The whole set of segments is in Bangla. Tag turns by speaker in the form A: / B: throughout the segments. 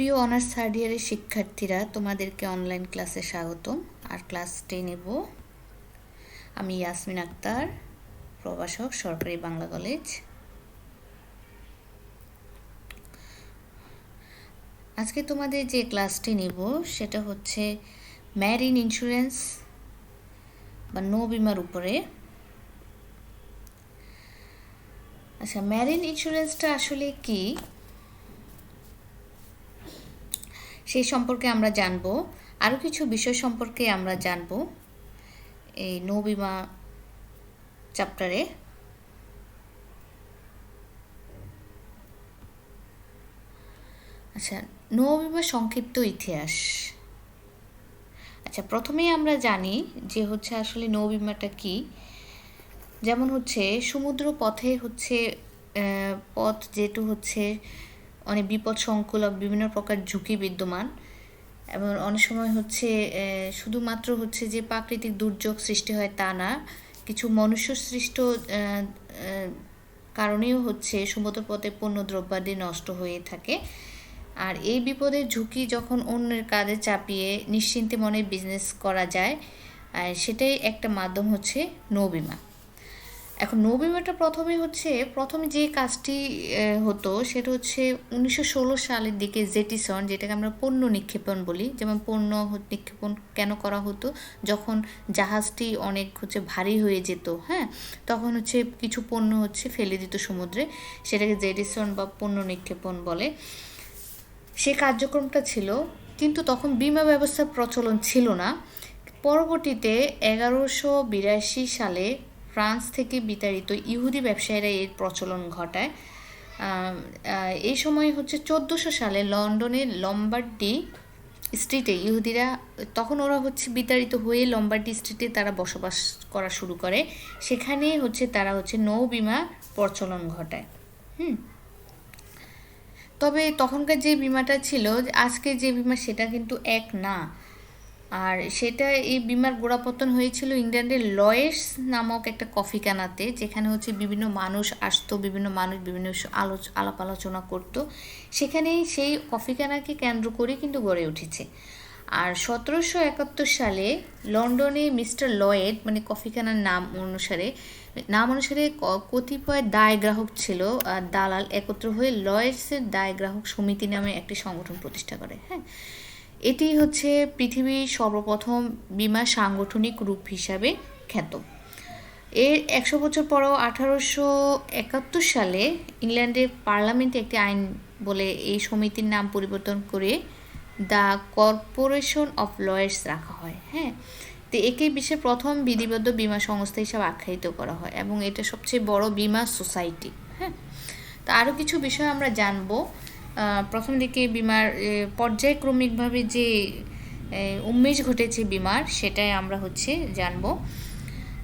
A: প্রিয় অনার্স থার্ড ইয়ারের শিক্ষার্থীরা, তোমাদেরকে অনলাইন ক্লাসে স্বাগতম। আর ক্লাসটি নেব আমি ইয়াসমিন আক্তার, প্রভাষক, সরকারি বাংলা কলেজ। আজকে তোমাদের যে ক্লাসটি নেব সেটা হচ্ছে ম্যারিন ইন্স্যুরেন্স বা নৌ বিমার উপরে। আচ্ছা, ম্যারিন ইন্স্যুরেন্সটা আসলে কি সেই সম্পর্কে আমরা জানব। আরও কিছু বিষয় সম্পর্কে আমরা জানব এই নৌ বিমা চ্যাপ্টারে। আচ্ছা, নৌ বিমার সংক্ষিপ্ত ইতিহাস। আচ্ছা, প্রথমেই আমরা জানি যে হচ্ছে আসলে নৌ বিমাটা কি। যেমন হচ্ছে সমুদ্র পথে হচ্ছে পথ যেটু হচ্ছে অনেক বিপদ সংকুলক, বিভিন্ন প্রকার ঝুঁকি বিদ্যমান, এবং অনেক সময় হচ্ছে শুধুমাত্র হচ্ছে যে প্রাকৃতিক দুর্যোগ সৃষ্টি হয় তা না, কিছু মনুষ্য সৃষ্ট কারণেও হচ্ছে সমুদ্রপথে পণ্য দ্রব্যাদি নষ্ট হয়ে থাকে। আর এই বিপদের ঝুঁকি যখন অন্যের কাঁধে চাপিয়ে নিশ্চিন্তে মনে বিজনেস করা যায়, সেটাই একটা মাধ্যম হচ্ছে নৌবিমা। এখন নৌবিমাটা প্রথমে যে কাজটি হতো সেটা হচ্ছে 1916 সালের দিকে জেটিসন, যেটাকে আমরা পণ্য নিক্ষেপণ বলি। যেমন পণ্য নিক্ষেপণ কেন করা হতো? যখন জাহাজটি অনেক হচ্ছে ভারী হয়ে যেত, হ্যাঁ, তখন হচ্ছে কিছু পণ্য হচ্ছে ফেলে দিত সমুদ্রে, সেটাকে জেটিসন বা পণ্য নিক্ষেপণ বলে। সে কার্যক্রমটা ছিল, কিন্তু তখন বিমা ব্যবস্থার প্রচলন ছিল না। পরবর্তীতে 1182 সালে ফ্রান্স থেকে বিতাড়িত ইহুদি ব্যবসায়ীরা এর প্রচলন ঘটায়। এই সময় হচ্ছে 1400 সালে লন্ডনের লম্বার্ডি স্ট্রিটে ইহুদিরা, তখন ওরা হচ্ছে বিতাড়িত হয়ে লম্বার্ডি স্ট্রিটে তারা বসবাস করা শুরু করে। সেখানে হচ্ছে তারা হচ্ছে নৌ বিমা প্রচলন ঘটায়। তবে তখনকার যে বিমাটা ছিল, আজকে যে বিমা সেটা কিন্তু এক না। আর সেটা, এই বিমার গোড়াপতন হয়েছিল ইংল্যান্ডের লয়েডস নামক একটা কফিখানাতে, যেখানে হচ্ছে বিভিন্ন মানুষ আসতো, বিভিন্ন আলাপ আলোচনা করতো। সেখানেই সেই কফিখানাকে কেন্দ্র করে কিন্তু গড়ে উঠেছে। আর 1771 সালে লন্ডনে মিস্টার লয়েড, মানে কফিখানার নাম অনুসারে কতিপয় দায় গ্রাহক ছিল আর দালাল একত্র হয়ে লয়েডসের দায় গ্রাহক সমিতি নামে একটি সংগঠন প্রতিষ্ঠা করে। হ্যাঁ, এটি হচ্ছে পৃথিবীর সর্বপ্রথম বিমা সাংগঠনিক রূপ হিসাবে খ্যাত। এর 100 বছর পরেও 1871 সালে ইংল্যান্ডের পার্লামেন্টে একটি আইন বলে এই সমিতির নাম পরিবর্তন করে দ্য কর্পোরেশন অফ লয়েডস রাখা হয়। হ্যাঁ, তো একে বিশ্বের প্রথম বিধিবদ্ধ বিমা সংস্থা হিসাবে আখ্যায়িত করা হয়, এবং এটা সবচেয়ে বড় বিমা সোসাইটি। হ্যাঁ, তো আরও কিছু বিষয় আমরা জানবো। প্রথম দিকে বিমার পর্যায়ক্রমিকভাবে যে উন্মেষ ঘটেছে বিমার, সেটাই আমরা হচ্ছে জানবো।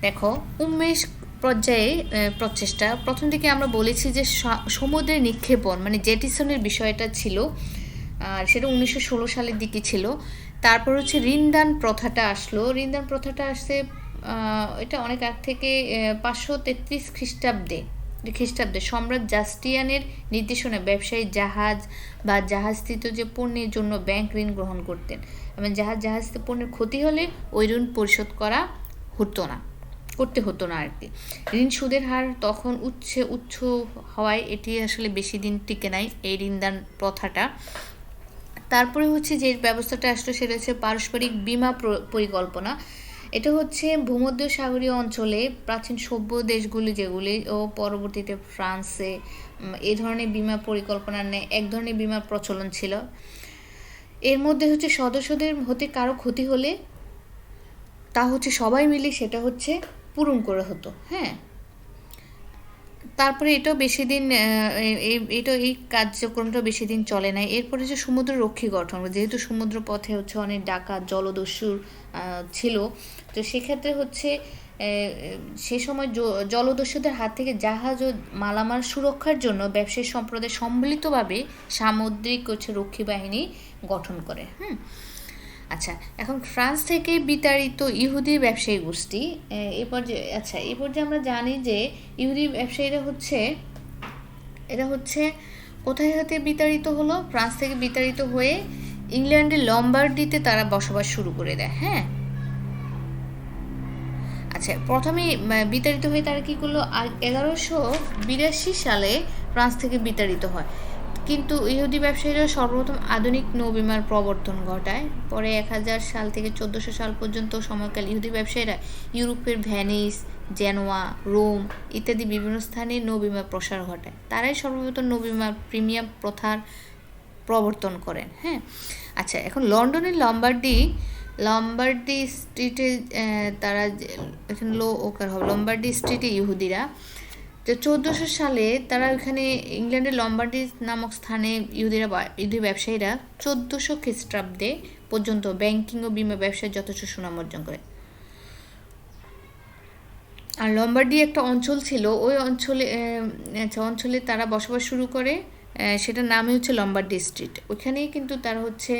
A: দেখো, উন্মেষ পর্যায়ে প্রচেষ্টা, প্রথম দিকে আমরা বলেছি যে সমুদ্রে নিক্ষেপণ মানে জেটিসনের বিষয়টা ছিল, আর সেটা 1916 সালের দিকে ছিল। তারপর হচ্ছে ঋণদান প্রথাটা আসলো। ঋণদান প্রথাটা আসছে এটা অনেক আগ থেকে 533 খ্রিস্টাব্দে সম্রাট জাস্টিয়ানের নির্দেশনায় ব্যবসায়ী জাহাজ বা জাহাজস্থিত যে পণ্যের জন্য ব্যাংক ঋণ গ্রহণ করতেন, এবং জাহাজস্থিত পণ্যের ক্ষতি হলে ওই ঋণ পরিশোধ করতে হতো না আর কি। ঋণ সুদের হার তখন উচ্চ হওয়ায় এটি আসলে বেশি দিন টিকে নাই, এই ঋণদান প্রথাটা। তারপরে হচ্ছে যে ব্যবস্থাটা আসলো সেটা হচ্ছে পারস্পরিক বিমা পরিকল্পনা। এটা হচ্ছে ভূমধ্য সাগরীয় অঞ্চলে প্রাচীন সভ্য দেশগুলি যেগুলি ও পরবর্তীতে ফ্রান্সে এই ধরনের বিমা পরিকল্পনা নেয়, এক ধরনের বিমার প্রচলন ছিল। এর মধ্যে হচ্ছে সদস্যদের হতে কারো ক্ষতি হলে তা হচ্ছে সবাই মিলে সেটা হচ্ছে পূরণ করে হতো। হ্যাঁ, তারপরে এটাও বেশি দিন এই কার্যক্রমটা বেশি দিন চলে নাই। এরপরে হচ্ছে সমুদ্র রক্ষী গঠন, যেহেতু সমুদ্র পথে হচ্ছে অনেক ডাকাত জলদস্যু ছিল, তো সেক্ষেত্রে হচ্ছে সে সময় জলদস্যুদের হাত থেকে জাহাজ ও মালামাল সুরক্ষার জন্য ব্যবসায়ী সম্প্রদায় সম্মিলিতভাবে সামুদ্রিক হচ্ছে রক্ষী বাহিনী গঠন করে। আচ্ছা, এখন ফ্রান্স থেকে বিতাড়িত ইহুদি ব্যবসায়ী গোষ্ঠী, এই পর্যায়ে আমরা জানি যে ইহুদি ব্যবসায়ীরা হচ্ছে কোথায় হতে বিতাড়িত হলো? ফ্রান্স থেকে বিতাড়িত হয়ে ইংল্যান্ডের লম্বার্ডিতে তারা বসবাস শুরু করে দেয়। হ্যাঁ, আচ্ছা, প্রথমে বিতাড়িত হয়ে তারা কী করলো? 1182 সালে ফ্রান্স থেকে বিতাড়িত হয়, কিন্তু ইহুদি ব্যবসায়ীরা সর্বপ্রথম আধুনিক নৌবিমার প্রবর্তন ঘটায়। পরে 1000 সাল থেকে 1400 সাল পর্যন্ত সময়কাল ইহুদি ব্যবসায়ীরা ইউরোপের ভ্যানিস, জেনোয়া, রোম ইত্যাদি বিভিন্ন স্থানে নৌবিমার প্রসার ঘটায়। তারাই সর্বপ্রথম নৌবিমার প্রিমিয়াম প্রথার প্রবর্তন করেন। হ্যাঁ, আচ্ছা, এখন লন্ডনের লম্বার্ডি স্ট্রিটে তারা এখানে লো ওকার হবে লম্বার্ডি স্ট্রিটে ইহুদিরা, তো 1400 সালে তারা ওখানে ইংল্যান্ডের লম্বার্ডি নামক স্থানে ইহুদি ব্যবসায়ীরা 1400 খ্রিস্টাব্দে পর্যন্ত ব্যাংকিং ও বিমা ব্যবসায় যথেষ্ট সুনাম অর্জন করে। আর লম্বার্ডি একটা অঞ্চল ছিল, ওই অঞ্চলে তারা বসবাস শুরু করে, সেটার নামই হচ্ছে লম্বার্ডি স্ট্রিট। ওইখানেই কিন্তু তারা হচ্ছে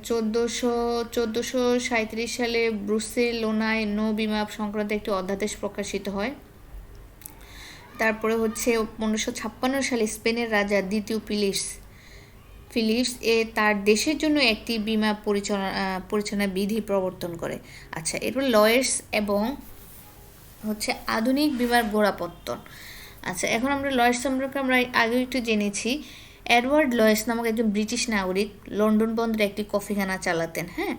A: 1437 সালে ব্রুসেলোনায় নৌ বিমা সংক্রান্ত একটি অধ্যাদেশ প্রকাশিত হয়। তারপরে হচ্ছে 1556 সালে স্পেনের রাজা দ্বিতীয় ফিলিপস তার দেশের জন্য একটি বিমা পরিচালনা বিধি প্রবর্তন করে। আচ্ছা, এরপর লয়ের্স এবং হচ্ছে আধুনিক বিমার গোড়াপত্তন। আচ্ছা, এখন আমরা লয়ের্স সম্পর্কে আমরা আগেও একটু জেনেছি। এডওয়ার্ড লয়েস নামক একজন ব্রিটিশ নাগরিক লন্ডন বন্দরে একটি কফিখানা চালাতেন। হ্যাঁ,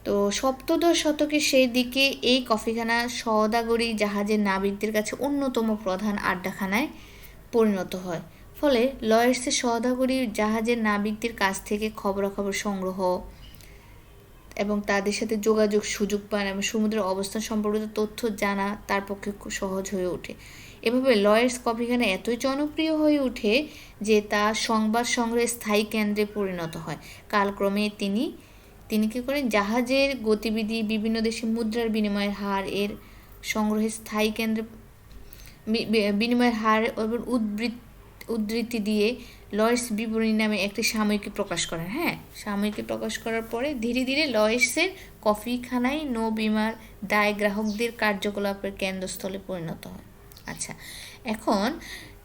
A: তো সপ্তদশ শতকের সেই দিকে এই কফিখানা সওদাগরি জাহাজের নাবিকদের কাছে অন্যতম প্রধান আড্ডাখানায় পরিণত হয়। ফলে লয়ের্সের সওদাগরি জাহাজের নাবিকদের কাছ থেকে খবরাখবর সংগ্রহ এবং তাদের সাথে যোগাযোগ সুযোগ পান এবং সমুদ্রের অবস্থান সম্পর্কিত তথ্য জানা তার পক্ষে খুব সহজ হয়ে ওঠে। এভাবে লয়ের্স কফিখানা এতই জনপ্রিয় হয়ে ওঠে যে তা সংবাদ সংগ্রহের স্থায়ী কেন্দ্রে পরিণত হয়। কালক্রমে তিনি কী করেন? জাহাজের গতিবিধি, বিভিন্ন দেশে মুদ্রার বিনিময়ের হার এর সংগ্রহের স্থায়ী কেন্দ্রে বিনিময়ের হার এবং উদ্ধৃতি দিয়ে লয়ের্স বিবরণী নামে একটি সাময়িকী প্রকাশ করেন। হ্যাঁ, সাময়িকী প্রকাশ করার পরে ধীরে ধীরে লয়ের্সের কফিখানায় নৌ বিমার দায় গ্রাহকদের কার্যকলাপের কেন্দ্রস্থলে পরিণত হয়। আচ্ছা, এখন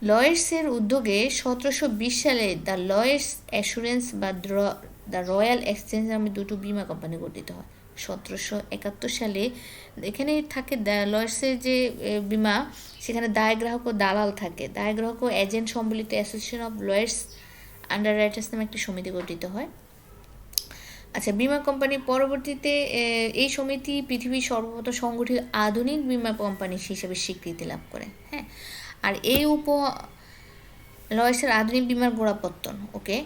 A: লয়ের্সের উদ্যোগে 1720 সালে দ্য লয়ের্স অ্যাসুরেন্স বা দ্য রয়্যাল এক্সচেঞ্জ নামে দুটো বিমা কোম্পানি গঠিত হয়। 1771 সালে এখানে থাকে লয়ের্সের যে বিমা, সেখানে দায় গ্রাহক ও দালাল থাকে। দায় গ্রাহক ও এজেন্ট সম্বলিত অ্যাসোসিয়েশন অফ লয়ের্স আন্ডাররাইটার্স নামে একটি সমিতি গঠিত হয়। আচ্ছা, বিমা কোম্পানি পরবর্তীতে এই সমিতি পৃথিবীর সর্বপ্রথম সংগঠিত আধুনিক বিমা কোম্পানি হিসেবে স্বীকৃতি লাভ করে। হ্যাঁ, আর এই লয়ের্সের আধুনিক বিমার গোড়াপত্তন। ওকে,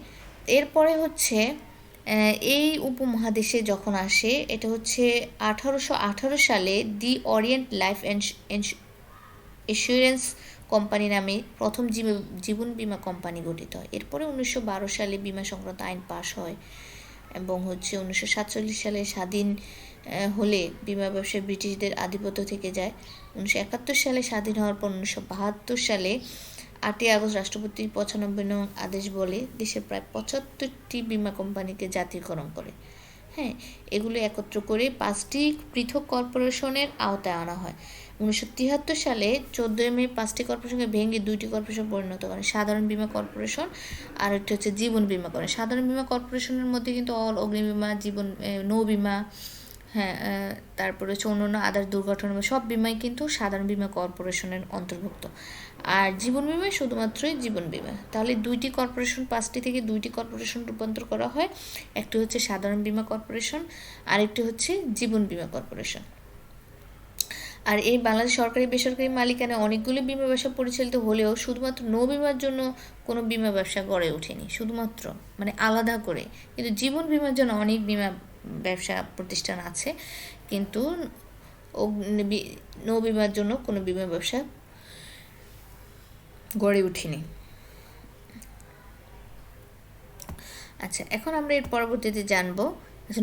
A: এরপরে হচ্ছে এই উপমহাদেশে যখন আসে, এটা হচ্ছে 1818 সালে দি ওরিয়েন্ট লাইফ এন্স্যুরেন্স কোম্পানি নামে প্রথম জীবন বিমা কোম্পানি গঠিত হয়। এরপরে 1912 সালে বিমা সংক্রান্ত আইন পাশ হয় এবং হচ্ছে 1947 সালে স্বাধীন হলে বিমা ব্যবসায় ব্রিটিশদের আধিপত্য থেকে যায়। 1971 সালে স্বাধীন হওয়ার পর 1972 সালে 8ই আগস্ট রাষ্ট্রপতি 95 নং আদেশ বলে দেশের প্রায় 75টি বিমা কোম্পানিকে জাতীয়করণ করে। হ্যাঁ, এগুলো একত্র করে 5টি পৃথক কর্পোরেশনের আওতায় আনা হয়। 1973 সালে 14 মে 5টি কর্পোরেশনকে ভেঙে 2টি কর্পোরেশন পরিণত করে, সাধারণ বিমা কর্পোরেশন আর একটি হচ্ছে জীবন বিমা করে। সাধারণ বিমা কর্পোরেশনের মধ্যে কিন্তু অগ্নি বিমা, নৌ বিমা, হ্যাঁ, তারপরে হচ্ছে অন্যান্য আদার দুর্ঘটনা সব বিমাই কিন্তু সাধারণ বিমা কর্পোরেশনের অন্তর্ভুক্ত। আর জীবন বিমায় শুধুমাত্রই জীবন বিমা। তাহলে 2টি কর্পোরেশন, 5টি থেকে 2টি কর্পোরেশন রূপান্তর করা হয়। একটি হচ্ছে সাধারণ বিমা কর্পোরেশন, আরেকটি হচ্ছে জীবন বিমা কর্পোরেশন। আর এই বাংলাদেশ সরকারি বেসরকারি মালিকানায় অনেকগুলি বিমা ব্যবসা পরিচালিত হলেও শুধুমাত্র নৌ বিমার জন্য কোনো বিমা ব্যবসা গড়ে ওঠেনি, শুধুমাত্র মানে আলাদা করে। কিন্তু জীবন বিমার জন্য অনেক বিমা ব্যবসা প্রতিষ্ঠান আছে, কিন্তু নৌ বিমার জন্য কোনো বিমা ব্যবসা গড়ে ওঠেনি। আচ্ছা, এখন আমরা এর পরবর্তীতে জানবো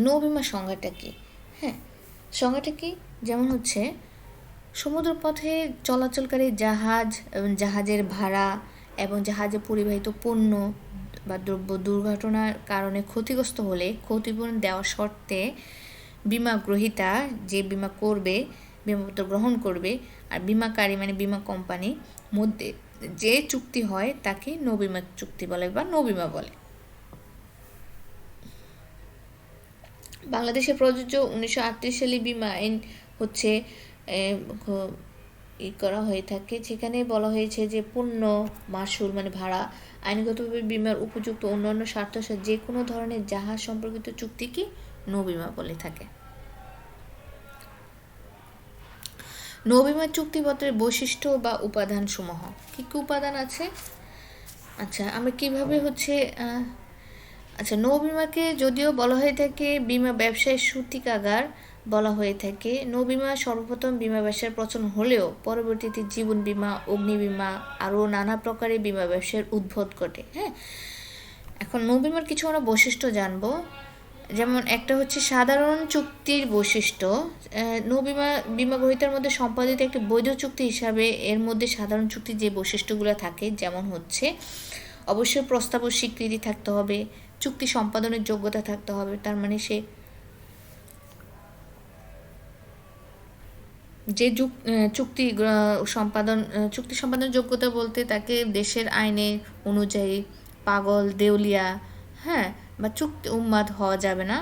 A: নৌ বিমার সংজ্ঞাটা কী। হ্যাঁ, সংজ্ঞাটা কী? যেমন হচ্ছে সমুদ্রপথে চলাচলকারী জাহাজ এবং জাহাজের ভাড়া এবং জাহাজে পরিবাহিত পণ্য বা দ্রব্য দুর্ঘটনার কারণে ক্ষতিগ্রস্ত হলে ক্ষতিপূরণ দেওয়ার শর্তে বিমা গ্রহীতা যে বিমা করবে, বিমাপত্র গ্রহণ করবে, আর বিমাকারী মানে বিমা কোম্পানি মধ্যে যে চুক্তি হয় তাকে নৌ-বিমা চুক্তি বলে বা নৌ-বিমা বলে। বাংলাদেশে প্রযোজ্য 1938 সালে বিমা আইন হচ্ছে করা হয়ে থাকে, যেখানে বলা হয়েছে যে পণ্য, মাশুল মানে ভাড়া, আইনগতভাবে বিমার উপযুক্ত অন্যান্য স্বার্থ যে কোনো ধরনের জাহাজ সম্পর্কিত চুক্তিকে নৌ-বিমা বলে থাকে। নৌ-বিমা চুক্তিপত্রের বৈশিষ্ট্য বা উপাদান সমূহ কি কি উপাদান আছে? আচ্ছা, আমরা কিভাবে হচ্ছে আচ্ছা, নৌ-বিমাকে যদিও বলা হয়ে থাকে বিমা ব্যবসায়ের সূতিকাগার বলা হয়ে থাকে, নৌ-বিমা সর্বপ্রথম বিমা ব্যবসার প্রচলন হলেও পরবর্তীতে জীবন বিমা, অগ্নি বিমা আরও নানা প্রকারের বিমা ব্যবসার উদ্ভব ঘটে। হ্যাঁ, এখন নৌ-বিমার কিছু আমরা বৈশিষ্ট্য জানবো। যেমন একটা হচ্ছে সাধারণ চুক্তির বৈশিষ্ট্য। বিমা গ্রহীতার মধ্যে সম্পাদিত একটি বৈধ চুক্তি হিসাবে এর মধ্যে সাধারণ চুক্তির যে বৈশিষ্ট্যগুলো থাকে, যেমন হচ্ছে অবশ্যই প্রস্তাব ও স্বীকৃতি থাকতে হবে, চুক্তি সম্পাদনের যোগ্যতা থাকতে হবে, তার মানে সে যে চুক্তি সম্পাদন যোগ্যতা বলতে তাকে দেশের আইনে অনুযায়ী পাগল, দেউলিয়া, হ্যাঁ, বা চুক্তি উন্মাদ হওয়া যাবে না।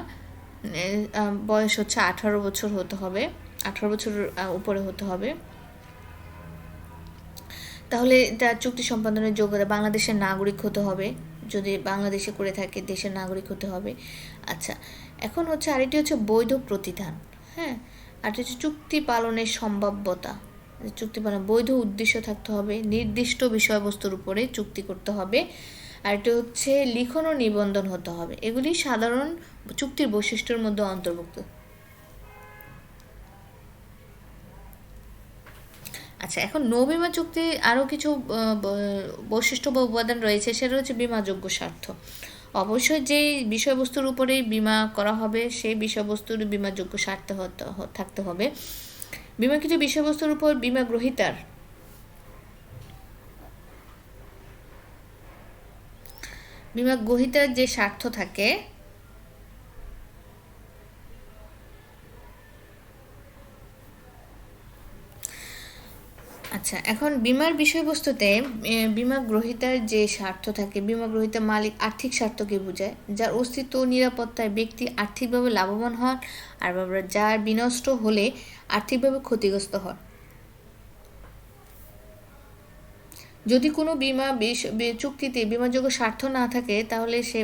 A: বয়স হচ্ছে 18 বছর হতে হবে, 18 বছর উপরে হতে হবে। তাহলে তার চুক্তি সম্পাদনের যোগ্যতা, বাংলাদেশের নাগরিক হতে হবে, যদি বাংলাদেশে করে থাকে দেশের নাগরিক হতে হবে। আচ্ছা, এখন হচ্ছে আরেকটি হচ্ছে বৈধ প্রতিদান। হ্যাঁ, আর হচ্ছে চুক্তি পালনের সম্ভাব্যতা, চুক্তি পালন বৈধ উদ্দেশ্য থাকতে হবে, নির্দিষ্ট বিষয়বস্তুর উপরে চুক্তি করতে হবে, আর এটা হচ্ছে লিখন ও নিবন্ধন হতে হবে। এগুলি সাধারণ চুক্তির বৈশিষ্ট্যের মধ্যে অন্তর্ভুক্ত। আচ্ছা, এখন নৌ-বিমা চুক্তি আরও কিছু বৈশিষ্ট্য বা উপাদান রয়েছে, সেটা হচ্ছে বিমাযোগ্য স্বার্থ। অবশ্যই যেই বিষয়বস্তুর উপরেই বিমা করা হবে সেই বিষয়বস্তুর বিমাযোগ্য স্বার্থ থাকতে হবে। বিমাকৃত বিষয়বস্তুর উপর বিমা গ্রহীতার যে স্বার্থ থাকে, আচ্ছা, এখন বিমার বিষয়বস্তুতে বিমা গ্রহীতার যে স্বার্থ থাকে, বিমা গ্রহীতা মালিক আর্থিক স্বার্থকে বোঝায়, যার অস্তিত্ব ও নিরাপত্তায় ব্যক্তি আর্থিকভাবে লাভবান হন, আর যার বিনষ্ট হলে আর্থিকভাবে ক্ষতিগ্রস্ত হন। যদি কোনো বিমা চুক্তিতে বিমাযোগ্য স্বার্থ না থাকে তাহলে সে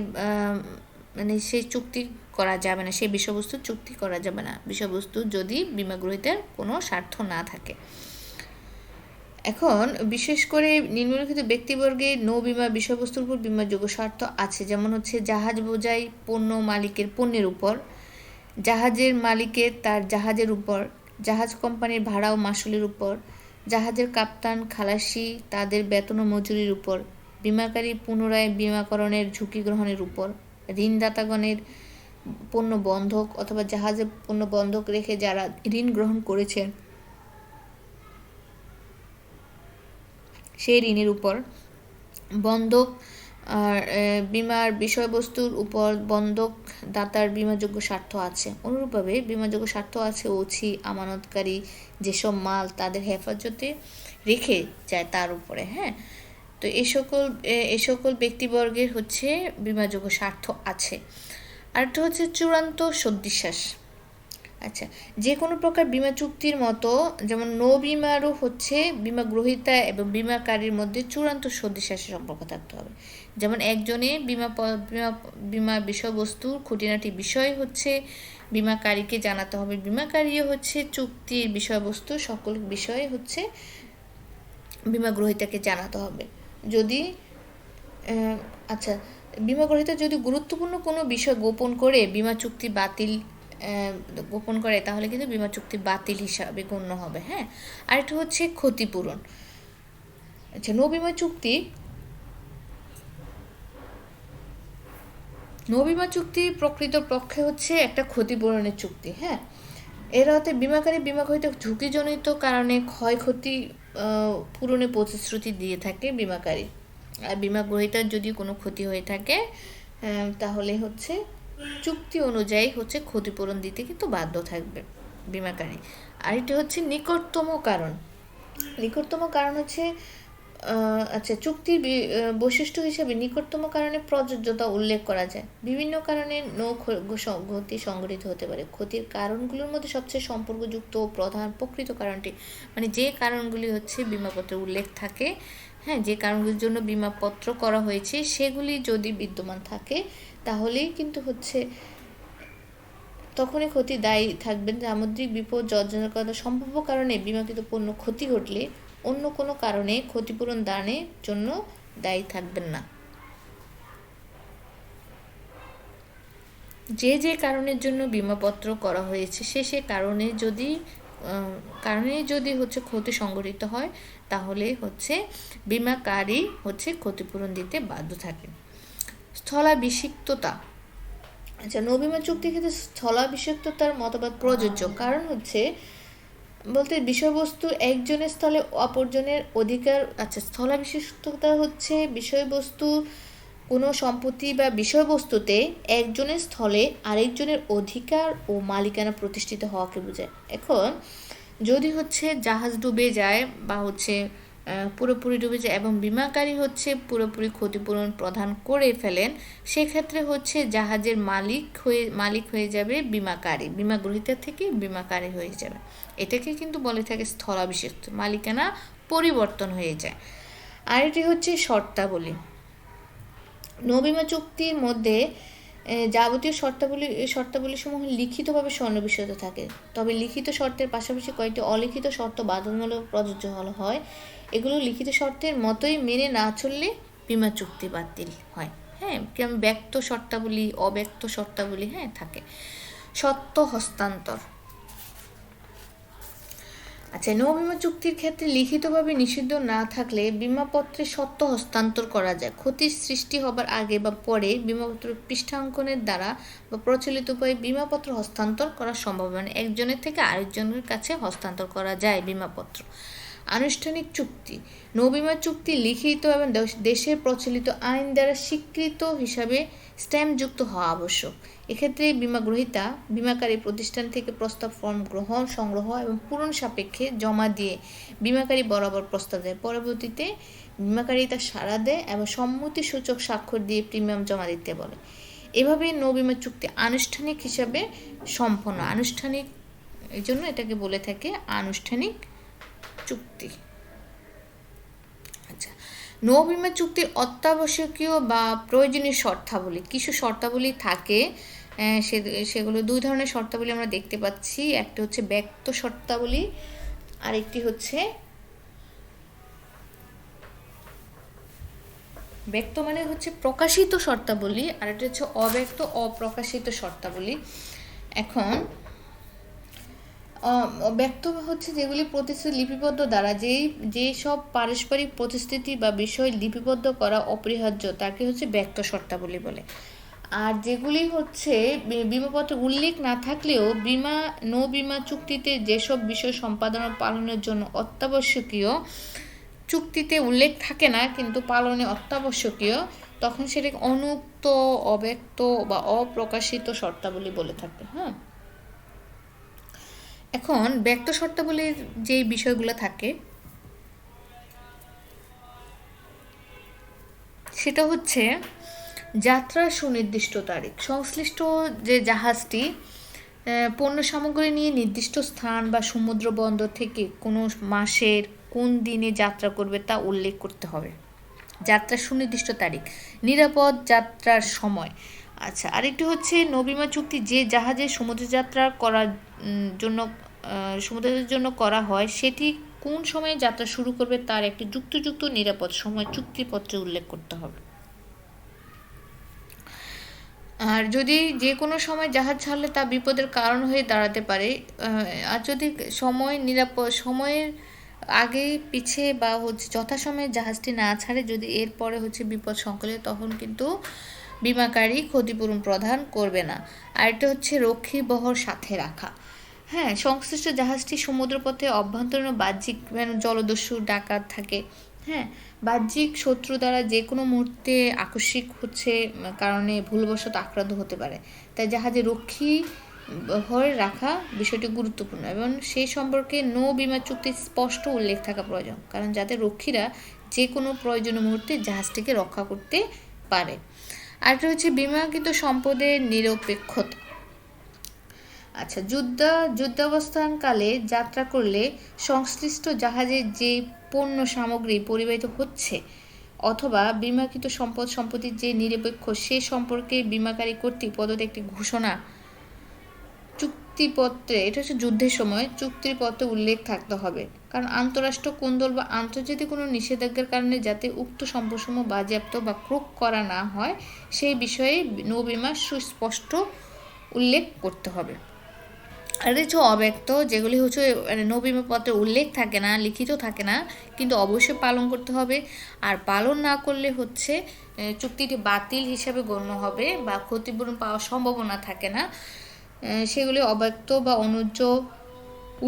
A: মানে সেই চুক্তি করা যাবে না, সেই বিষয়বস্তু চুক্তি করা যাবে না, বিষয়বস্তু যদি বিমা গ্রহীতার কোনো স্বার্থ না থাকে। এখন বিশেষ করে নিম্নলিখিত ব্যক্তিবর্গের নৌ-বিমা বিষয়বস্তুর উপর বিমাযোগ্য স্বার্থ আছে, যেমন হচ্ছে জাহাজ বোঝাই পণ্য মালিকের পণ্যের উপর, জাহাজের মালিকের তার জাহাজের উপর, জাহাজ কোম্পানির ভাড়া ও মাশুলের উপর, জাহাজের কাপ্তান খালাসি তাদের বেতন ও মজুরির উপর, বিমাকারী পুনরায় বিমাকরণের ঝুঁকি গ্রহণের উপর, ঋণদাতাগণের পণ্য বন্ধক অথবা জাহাজের পণ্য বন্ধক রেখে যারা ঋণ গ্রহণ করেছেন সেই ঋণের উপর, বন্ধক আর বিমার বিষয়বস্তুর উপর বন্ধক দাতার বিমাযোগ্য স্বার্থ আছে। অনুরূপভাবে বিমাযোগ্য স্বার্থ আছে ওছি আমানতকারী যেসব মাল তাদের হেফাজতে রেখে যায় তার উপরে। হ্যাঁ, তো এই সকল ব্যক্তিবর্গের হচ্ছে বিমাযোগ্য স্বার্থ আছে। আরেকটা হচ্ছে চূড়ান্ত সদ্বিশ্বাস। আচ্ছা, যে কোনো প্রকার বিমা চুক্তির মতো যেমন নৌ-বিমারও হচ্ছে বিমা গ্রহীতা এবং বিমাকারীর মধ্যে চূড়ান্ত সদ্বিশ্বাসের সম্পর্ক থাকতে হবে। যেমন একজনের বিমা বিষয়বস্তুর খুঁটিনাটি বিষয় হচ্ছে বিমাকারীকে জানাতে হবে, বিমাকারীও হচ্ছে চুক্তির বিষয়বস্তু সকল বিষয়ে হচ্ছে বিমা গ্রহীতাকে জানাতে হবে। যদি আচ্ছা, বিমা গ্রহীতা যদি গুরুত্বপূর্ণ কোনো বিষয় গোপন করে তাহলে কিন্তু বিমা চুক্তি বাতিল হিসাবে গণ্য হবে। হ্যাঁ, আরেকটা হচ্ছে ক্ষতিপূরণ। আচ্ছা, নৌ-বিমা চুক্তি প্রকৃত পক্ষে হচ্ছে একটা ক্ষতিপূরণের চুক্তি। হ্যাঁ, এর অর্থে বিমাকারী বিমা গ্রহীতা ঝুঁকিজনিত কারণে ক্ষয়ক্ষতি পূরণের প্রতিশ্রুতি দিয়ে থাকে বিমাকারী, আর বিমা গ্রহীতার যদি কোনো ক্ষতি হয়ে থাকে তাহলে হচ্ছে চুক্তি অনুযায়ী হচ্ছে ক্ষতিপূরণ দিতে কিন্তু বাধ্য থাকবে বিমাকারী। আর এটা হচ্ছে নিকটতম কারণ হচ্ছে আচ্ছা, চুক্তির বৈশিষ্ট্য হিসেবে নিকটতম কারণে প্রযোজ্যতা উল্লেখ করা যায়। বিভিন্ন কারণে ক্ষতি সংঘটিত হতে পারে। ক্ষতির কারণগুলোর মধ্যে সবচেয়ে সম্পর্কযুক্ত ও প্রধান প্রকৃত কারণটি, মানে যে কারণগুলি হচ্ছে বিমাপত্রে উল্লেখ থাকে, হ্যাঁ, যে কারণগুলির জন্য বিমাপত্র করা হয়েছে সেগুলি যদি বিদ্যমান থাকে তাহলেই কিন্তু হচ্ছে তখনই ক্ষতি দায়ী থাকবেন। সামুদ্রিক বিপদ, জলজনকতা, সম্ভাব্য কারণে বিমাকৃত পণ্য ক্ষতি ঘটলে অন্য কোনো কারণে ক্ষতিপূরণ দানের জন্য দায়ী থাকবেন না। যে যে কারণের জন্য বিমাপত্র করা হয়েছে সে কারণে যদি হচ্ছে ক্ষতি সংঘটিত হয় তাহলে হচ্ছে বিমাকারী হচ্ছে ক্ষতিপূরণ দিতে বাধ্য থাকে। স্থলাভিষিক্ততা। আচ্ছা, নৌবিমা চুক্তির ক্ষেত্রে স্থলাভিষিক্ততার মতবাদ প্রযোজ্য। কারণ হচ্ছে বলতে বিষয়বস্তু একজনের স্থলে অপরজনের অধিকার। আচ্ছা, স্থলাভিষিক্ততা হচ্ছে বিষয়বস্তু কোনো সম্পত্তি বা বিষয়বস্তুতে একজনের স্থলে আরেকজনের অধিকার ও মালিকানা প্রতিষ্ঠিত হওয়াকে বোঝায়। এখন যদি হচ্ছে জাহাজ ডুবে যায় বা হচ্ছে পুরোপুরি ডুবে যায় এবং বিমাকারী হচ্ছে পুরোপুরি ক্ষতিপূরণ প্রদান করে ফেলেন, সেক্ষেত্রে হচ্ছে জাহাজের মালিক হয়ে যাবে বিমাকারী, বিমা গ্রহীতা থেকে বিমাকারী হয়ে যাবে। এটাকে কিন্তু বলে থাকে স্থলাভিষিক্ত, মালিকানা পরিবর্তন হয়ে যায়। আর এটি হচ্ছে শর্তাবলী। নৌবিমা চুক্তির মধ্যে যাবতীয় শর্তাবলীসমূহ লিখিতভাবে সন্নিবেশিত থাকে। তবে লিখিত শর্তের পাশাপাশি কয়েকটি অলিখিত শর্ত বাধ্যতামূলক প্রযোজ্য হয়। এগুলো লিখিত শর্তের মতোই মেনে না চললে বিমা চুক্তি বাতিল হয়। হ্যাঁ, কেমন ব্যক্ত শর্তাবলী, অব্যক্ত শর্তাবলী হ্যাঁ থাকে। সত্ত্ব হস্তান্তর। আচ্ছা, নৌবিমা চুক্তির ক্ষেত্রে লিখিতভাবে নিষিদ্ধ না থাকলে বিমাপত্রে সত্ত্ব হস্তান্তর করা যায়। ক্ষতির সৃষ্টি হবার আগে বা পরে বিমাপত্র পৃষ্ঠাঙ্কনের দ্বারা বা প্রচলিত উপায়ে বিমাপত্র হস্তান্তর করা সম্ভব, মানে একজনের থেকে আরেকজনের কাছে হস্তান্তর করা যায় বিমাপত্র। আনুষ্ঠানিক চুক্তি। নৌবিমা চুক্তি লিখিত এবং দেশের প্রচলিত আইন দ্বারা স্বীকৃত হিসাবে স্ট্যাম্পযুক্ত হওয়া আবশ্যক। এক্ষেত্রে বিমা গ্রহীতা বিমাকারী প্রতিষ্ঠান থেকে প্রস্তাব ফর্ম গ্রহণ, সংগ্রহ এবং পূরণ সাপেক্ষে জমা দিয়ে বিমাকারী বরাবর প্রস্তাব দেয়। পরবর্তীতে বিমাকারী তা সাড়া দেয় এবং সম্মতিসূচক স্বাক্ষর দিয়ে প্রিমিয়াম জমা দিতে বলে। এভাবে নৌবিমা চুক্তি আনুষ্ঠানিক হিসাবে সম্পন্ন। আনুষ্ঠানিক, এই জন্য এটাকে বলে থাকে আনুষ্ঠানিক চুক্তি। আচ্ছা, নৌবিমা চুক্তির অত্যাবশ্যকীয় বা প্রয়োজনীয় শর্তাবলী। কিছু শর্তাবলী থাকে, সেগুলো দুই ধরনের শর্তাবলী আমরা দেখতে পাচ্ছি। একটা হচ্ছে ব্যক্ত শর্তাবলী, আর একটি হচ্ছে ব্যক্ত মানে হচ্ছে প্রকাশিত শর্তাবলী, আর এটা হচ্ছে অব্যক্ত অপ্রকাশিত শর্তাবলী। এখন ব্যক্ত হচ্ছে যেগুলি প্রতিশ্রুতি লিপিবদ্ধ দ্বারা যে সব পারস্পরিক প্রতিশ্রুতি বা বিষয় লিপিবদ্ধ করা অপরিহার্য তাকে হচ্ছে ব্যক্ত শর্তাবলী বলে। আর যেগুলি হচ্ছে বিমাপত্রে উল্লেখ না থাকলেও নৌবিমা চুক্তিতে যেসব বিষয় সম্পাদন ও পালনের জন্য অত্যাবশ্যকীয়, চুক্তিতে উল্লেখ থাকে না কিন্তু পালনে অত্যাবশ্যকীয়, তখন সেটাকে অনুক্ত, অব্যক্ত বা অপ্রকাশিত শর্তাবলী বলে থাকে। হ্যাঁ, এখন ব্যক্ত শর্তাবলীর যে বিষয়গুলো থাকে সেটা হচ্ছে যাত্রার সুনির্দিষ্ট তারিখ। সংশ্লিষ্ট যে জাহাজটি পণ্য সামগ্রী নিয়ে নির্দিষ্ট স্থান বা সমুদ্র বন্দর থেকে কোনো মাসের কোন দিনে যাত্রা করবে তা উল্লেখ করতে হবে। যাত্রার সুনির্দিষ্ট তারিখ। নিরাপদ যাত্রার সময়। আচ্ছা, আরেকটি হচ্ছে নৌবিমা চুক্তি যে জাহাজে সমুদ্রযাত্রা করার সমুদ্রের জন্য করা হয় সেটি কোন সময়ে যাত্রা শুরু করবে তার একটি যুক্তিযুক্ত নিরাপদ সময় চুক্তিপত্রে উল্লেখ করতে হবে। আর যদি যে কোনো সময় জাহাজ ছাড়লে তা বিপদের কারণ হয়ে দাঁড়াতে পারে, আর যদি সময়ের আগে পিছে বা হচ্ছে যথাসময়ে জাহাজটি না ছাড়ে, যদি এরপরে হচ্ছে বিপদ সংকলে, তখন কিন্তু বিমাকারী ক্ষতিপূরণ প্রদান করবে না। আর এটা হচ্ছে রক্ষী বহর সাথে রাখা। হ্যাঁ, সংশ্লিষ্ট জাহাজটি সমুদ্রপথে অভ্যন্তরীণ বাহ্যিক জলদস্যু ডাকাত থাকে। হ্যাঁ, বাহ্যিক শত্রু দ্বারা যে কোনো মুহূর্তে আকস্মিক কারণে ভুলবশত আক্রান্ত হতে পারে। তাই জাহাজে রক্ষী হয়ে রাখা বিষয়টি গুরুত্বপূর্ণ এবং সেই সম্পর্কে নৌ বিমা চুক্তির স্পষ্ট উল্লেখ থাকা প্রয়োজন, কারণ যাতে রক্ষীরা যে কোনো প্রয়োজনীয় মুহূর্তে জাহাজটিকে রক্ষা করতে পারে। আরেকটা হচ্ছে বিমাকৃত সম্পদের নিরপেক্ষতা। আচ্ছা, যুদ্ধাবস্থানকালে যাত্রা করলে সংশ্লিষ্ট জাহাজে যে পণ্য সামগ্রী পরিবাহিত হচ্ছে অথবা বিমাকৃত সম্পত্তির যে নিরপেক্ষ সে সম্পর্কে বিমাকারী কর্তৃক প্রদত্ত একটি ঘোষণা চুক্তিপত্রে, এটা হচ্ছে যুদ্ধের সময় চুক্তিপত্রে উল্লেখ থাকতে হবে, কারণ আন্তঃরাষ্ট্রীয় কোন্দল বা আন্তর্জাতিক কোনো নিষেধাজ্ঞার কারণে যাতে উক্ত সম্পদসমূহ বাজেয়াপ্ত বা ক্রোক করা না হয় সেই বিষয়ে নৌবিমার সুস্পষ্ট উল্লেখ করতে হবে। আর কিছু অব্যক্ত যেগুলি হচ্ছে নৌবিমা পত্রে উল্লেখ থাকে না, লিখিত থাকে না, কিন্তু অবশ্যই পালন করতে হবে। আর পালন না করলে হচ্ছে চুক্তিটি বাতিল হিসাবে গণ্য হবে বা ক্ষতিপূরণ পাওয়ার সম্ভাবনা থাকে না। সেগুলি অব্যক্ত বা অনুজ্জ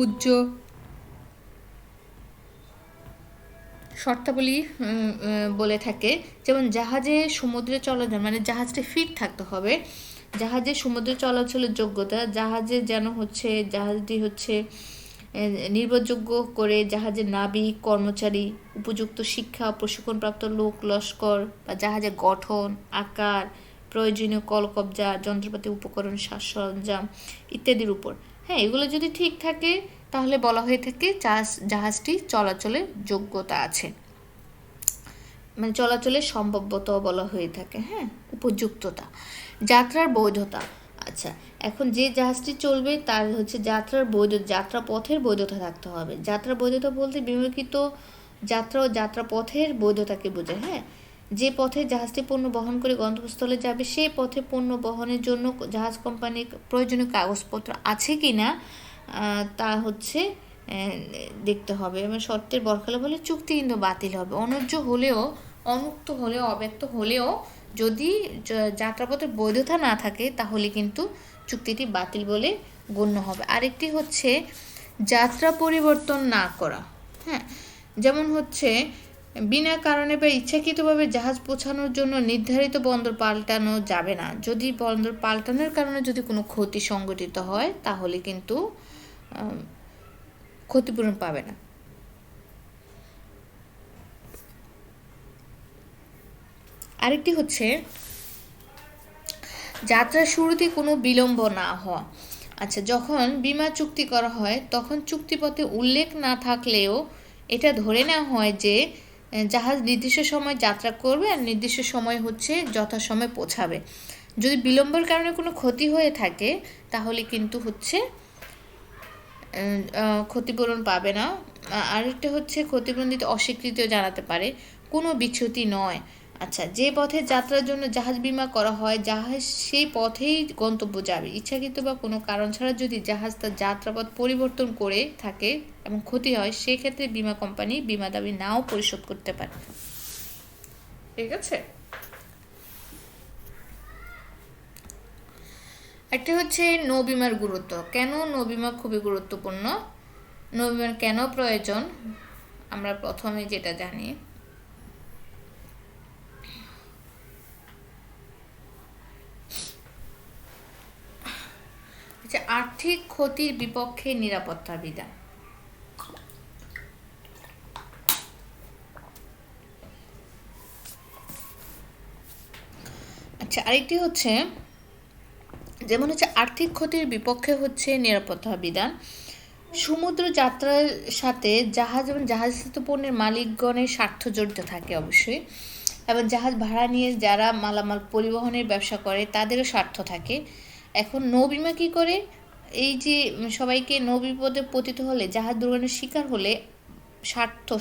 A: উজ্জ শর্তাবলী বলে থাকে। যেমন জাহাজে সমুদ্রে চলাচল, মানে জাহাজটি ফিট থাকতে হবে, জাহাজে সমুদ্রে চলাচলের যোগ্যতা, জাহাজে যেন হচ্ছে জাহাজটি হচ্ছে নির্ভরযোগ্য করে জাহাজের নাবিক কর্মচারী, উপযুক্ত শিক্ষা প্রশিক্ষণপ্রাপ্ত লোক লস্কর বা জাহাজের গঠন আকার, প্রয়োজনীয় কলকবজা যন্ত্রপাতি উপকরণ সাজ সরঞ্জাম ইত্যাদির উপর। হ্যাঁ, এগুলো যদি ঠিক থাকে তাহলে বলা হয়ে থাকে জাহাজটি চলাচলের যোগ্যতা আছে, মানে চলাচলের সম্ভাব্যতা বলা হয়ে থাকে। হ্যাঁ, উপযুক্ততা, যাত্রার বৈধতা। আচ্ছা, এখন যে জাহাজটি চলবে তার হচ্ছে যাত্রা পথের বৈধতা থাকতে হবে। যাত্রার বৈধতা বলতে বিমাকৃত যাত্রা ও যাত্রা পথের বৈধতাকে বোঝায়। হ্যাঁ, যে পথে জাহাজটি পণ্য বহন করে গন্তব্যস্থলে যাবে সেই পথে পণ্য বহনের জন্য জাহাজ কোম্পানির প্রয়োজনীয় কাগজপত্র আছে কি না তা হচ্ছে দেখতে হবে। এবং শর্তের বরখেলাপ হলে চুক্তি কিন্তু বাতিল হবে। অনুক্ত হলেও অব্যক্ত হলেও যদি যাত্রাপথের বৈধতা না থাকে তাহলে কিন্তু চুক্তিটি বাতিল বলে গণ্য হবে। আরেকটি হচ্ছে যাত্রা পরিবর্তন না করা। হ্যাঁ, যেমন হচ্ছে বিনা কারণে বা ইচ্ছাকৃতভাবে জাহাজ পৌঁছানোর জন্য নির্ধারিত বন্দর পাল্টানো যাবে না। যদি বন্দর পাল্টানোর কারণে যদি কোনো ক্ষতি সংঘটিত হয় তাহলে কিন্তু ক্ষতিপূরণ পাবে না। আরেকটি হচ্ছে যাত্রার শুরুতে কোনো বিলম্ব না হওয়া। আচ্ছা, যখন বিমা চুক্তি করা হয় তখন চুক্তিপত্রে উল্লেখ না থাকলেও এটা ধরে নেওয়া হয় যে জাহাজ নির্দিষ্ট সময় যাত্রা করবে আর নির্দিষ্ট সময় হচ্ছে যথাসময়ে পৌঁছাবে। যদি বিলম্বের কারণে কোনো ক্ষতি হয়ে থাকে তাহলে কিন্তু হচ্ছে ক্ষতিপূরণ পাবে না। আরেকটা হচ্ছে ক্ষতিপূরণ দিতে অস্বীকৃতিও জানাতে পারে, কোনো বিচ্যুতি নয়। আচ্ছা, যে পথে যাত্রার জন্য জাহাজ বিমা করা হয় জাহাজ সেই পথেই গন্তব্য যাবে। ইচ্ছাকৃত বা কোনো কারণ ছাড়া যদি জাহাজ তার যাত্রাপথ পরিবর্তন করে থাকে এবং ক্ষতি হয় সেক্ষেত্রে বিমা কোম্পানি বিমা দাবি নাও পরিশোধ করতে পারে। ঠিক আছে। একটা হচ্ছে নৌবিমার গুরুত্ব। কেন নৌবিমা খুবই গুরুত্বপূর্ণ, নৌবিমার কেন প্রয়োজন, আমরা প্রথমে যেটা জানি। আর্থিক ক্ষতির বিপক্ষে নিরাপত্তা বিধান। আচ্ছা, আরেকটি হচ্ছে যেমন হচ্ছে আর্থিক ক্ষতির বিপক্ষে হচ্ছে নিরাপত্তা বিধান। সমুদ্র যাত্রার সাথে জাহাজ এবং জাহাজস্থিত পণ্যের মালিকগণের স্বার্থ জড়িত থাকে অবশ্যই, এবং জাহাজ ভাড়া নিয়ে যারা মালামাল পরিবহনের ব্যবসা করে তাদেরও স্বার্থ থাকে। এখন নৌবিমা কী করে, এই যে সবাইকে নৌবিপদে পতিত হলে জাহাজ দুর্ঘটনার শিকার হলে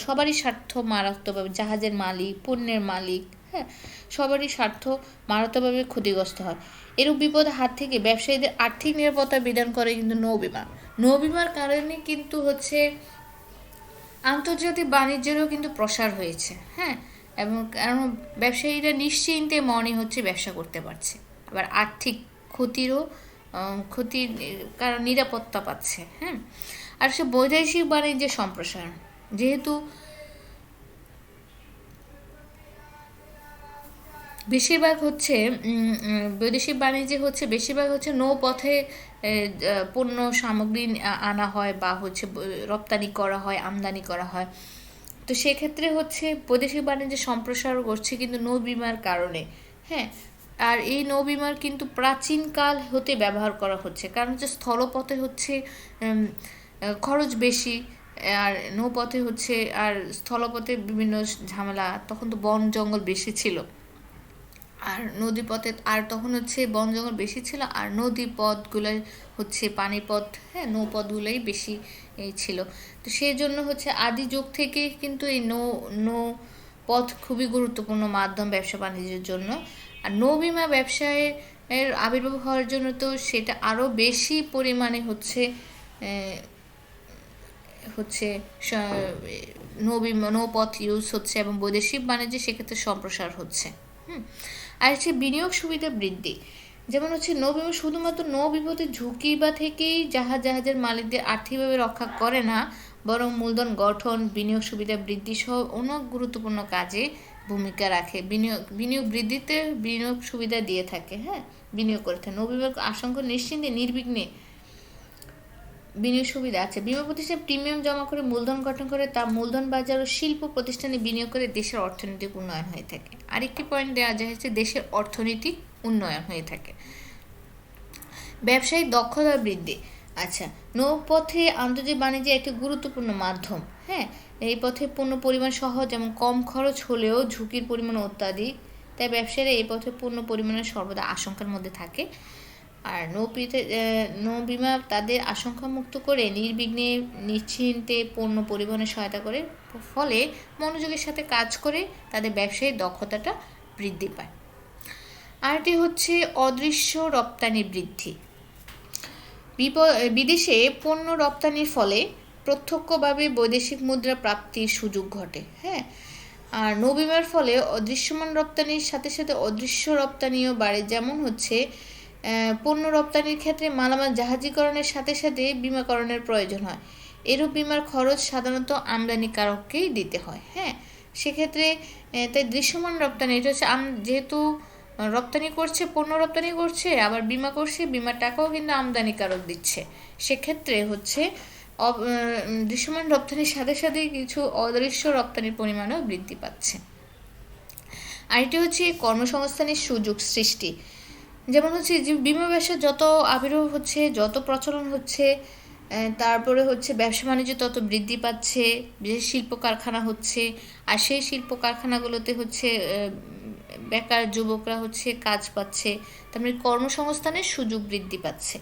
A: সবারই স্বার্থ মারাত্মকভাবে, জাহাজের মালিক পণ্যের মালিক, হ্যাঁ, সবারই স্বার্থ মারাত্মকভাবে ক্ষতিগ্রস্ত হয়। এরূপ বিপদের হাত থেকে ব্যবসায়ীদের আর্থিক নিরাপত্তা বিধান করে কিন্তু নৌবিমা। নৌবিমার কারণে কিন্তু হচ্ছে আন্তর্জাতিক বাণিজ্যেরও কিন্তু প্রসার হয়েছে। হ্যাঁ, এবং কারণ ব্যবসায়ীরা নিশ্চিন্তে মনে হচ্ছে ব্যবসা করতে পারছে, আবার আর্থিক ক্ষতির কারণ নিরাপত্তা পাচ্ছে। হ্যাঁ, আর সে বৈদেশিক বাণিজ্যের সম্প্রসারণ, যেহেতু বেশিরভাগ হচ্ছে বৈদেশিক বাণিজ্যে হচ্ছে বেশিরভাগ হচ্ছে নৌপথে পণ্য সামগ্রী আনা হয় বা হচ্ছে রপ্তানি করা হয়, আমদানি করা হয়। তো সেক্ষেত্রে হচ্ছে বৈদেশিক বাণিজ্যের সম্প্রসার ঘটছে কিন্তু নৌবিমার কারণে। হ্যাঁ, আর এই নৌবিমার কিন্তু প্রাচীনকাল হতে ব্যবহার করা হচ্ছে, কারণ হচ্ছে স্থলপথে হচ্ছে খরচ বেশি, আর নৌপথে হচ্ছে আর স্থলপথে বিভিন্ন ঝামেলা, তখন তো বন জঙ্গল বেশি ছিল। আর নদীপথে আর তখন হচ্ছে বন জঙ্গল বেশি ছিল, আর নদী পথগুলো হচ্ছে পানিপথ, হ্যাঁ, নৌপথগুলোই বেশি ছিল। তো সেই জন্য হচ্ছে আদি যুগ থেকে কিন্তু এই নৌপথ খুবই গুরুত্বপূর্ণ মাধ্যম ব্যবসা বাণিজ্যের জন্য। আর নৌবিমা ব্যবসায়ের আবির্ভাব হওয়ার জন্য তো সেটা আরও বেশি পরিমাণে হচ্ছে হচ্ছে নৌপথ ইউজ হচ্ছে এবং বৈদেশিক বাণিজ্যে সেক্ষেত্রে সম্প্রসার হচ্ছে। আর হচ্ছে বিনিয়োগ সুবিধা বৃদ্ধি, যেমন হচ্ছে নৌবিমা শুধুমাত্র নৌবিপদের ঝুঁকি বা থেকেই জাহাজের মালিকদের আর্থিকভাবে রক্ষা করে না, বরং মূলধন গঠন, বিনিয়োগ সুবিধা বৃদ্ধি সহ অনেক গুরুত্বপূর্ণ কাজে ভূমিকা রাখে। বিনিয়োগ বৃদ্ধিতে বিনিয়োগ সুবিধা দিয়ে থাকে। হ্যাঁ, বিনিয়োগ করে থাকে। নৌবিমার আশঙ্কা নিশ্চিন্তে নির্বিঘ্নে বিনিয়োগ সুবিধা আছে। বিমা প্রতিষ্ঠান প্রিমিয়াম জমা করে মূলধন গঠন করে তা মূলধন বাজার ও শিল্প প্রতিষ্ঠানে বিনিয়োগ করে দেশের অর্থনৈতিক উন্নয়ন হয়ে থাকে। আরেকটি পয়েন্ট দেওয়া যায় হচ্ছে দেশের অর্থনৈতিক উন্নয়ন হয়ে থাকে। ব্যবসায়িক দক্ষতা বৃদ্ধি। আচ্ছা, নৌপথে আন্তর্জাতিক বাণিজ্যে একটি গুরুত্বপূর্ণ মাধ্যম। হ্যাঁ, এই পথে পণ্য পরিমাণ সহজ এবং কম খরচ হলেও ঝুঁকির পরিমাণ অত্যাধিক, তাই ব্যবসায়ীরা এই পথে পণ্য পরিমাণের সর্বদা আশঙ্কার মধ্যে থাকে। আর নৌবিমা তাদের আশঙ্কামুক্ত করে নির্বিঘ্নে নিশ্চিন্তে পণ্য পরিবহনে সহায়তা করে, ফলে মনোযোগের সাথে কাজ করে তাদের ব্যবসায়িক দক্ষতাটা বৃদ্ধি পায়। আরেকটি হচ্ছে অদৃশ্য রপ্তানি বৃদ্ধি। বিদেশে পণ্য রপ্তানির ফলে প্রত্যক্ষভাবে বৈদেশিক মুদ্রা প্রাপ্তির সুযোগ ঘটে। হ্যাঁ, আর নৌবিমার ফলে অদৃশ্যমান রপ্তানির সাথে সাথে অদৃশ্য রপ্তানিও বাড়ে, যেমন হচ্ছে পণ্য রপ্তানির ক্ষেত্রে মালামাল জাহাজীকরণের সাথে সাথে বিমাকরণের প্রয়োজন হয়। এরূপ বিমার খরচ সাধারণত আমদানিকারককেই দিতে হয়। হ্যাঁ, সেক্ষেত্রে তাই দৃশ্যমান রপ্তানি এটা হচ্ছে যেহেতু রপ্তানি করছে, পণ্য রপ্তানি করছে, আবার বিমা করছে, বিমার টাকাও কিন্তু আমদানিকারক দিচ্ছে। সেক্ষেত্রে হচ্ছে দৃশ্যমান রপ্তানির সাথে সাথে কিছু অদৃশ্য রপ্তানির পরিমাণও বৃদ্ধি পাচ্ছে। আরেকটি হচ্ছে কর্মসংস্থানের সুযোগ সৃষ্টি, যেমন হচ্ছে যে বিমা ব্যবসা যত আবির্ভাব হচ্ছে, যত প্রচলন হচ্ছে, তারপরে হচ্ছে ব্যবসা বাণিজ্য তত বৃদ্ধি পাচ্ছে, বিশেষ শিল্প কারখানা হচ্ছে, আর সেই শিল্প কারখানাগুলোতে হচ্ছে বেকার যুবকরা হচ্ছে কাজ পাচ্ছে, তারপরে কর্মসংস্থানের সুযোগ বৃদ্ধি পাচ্ছে।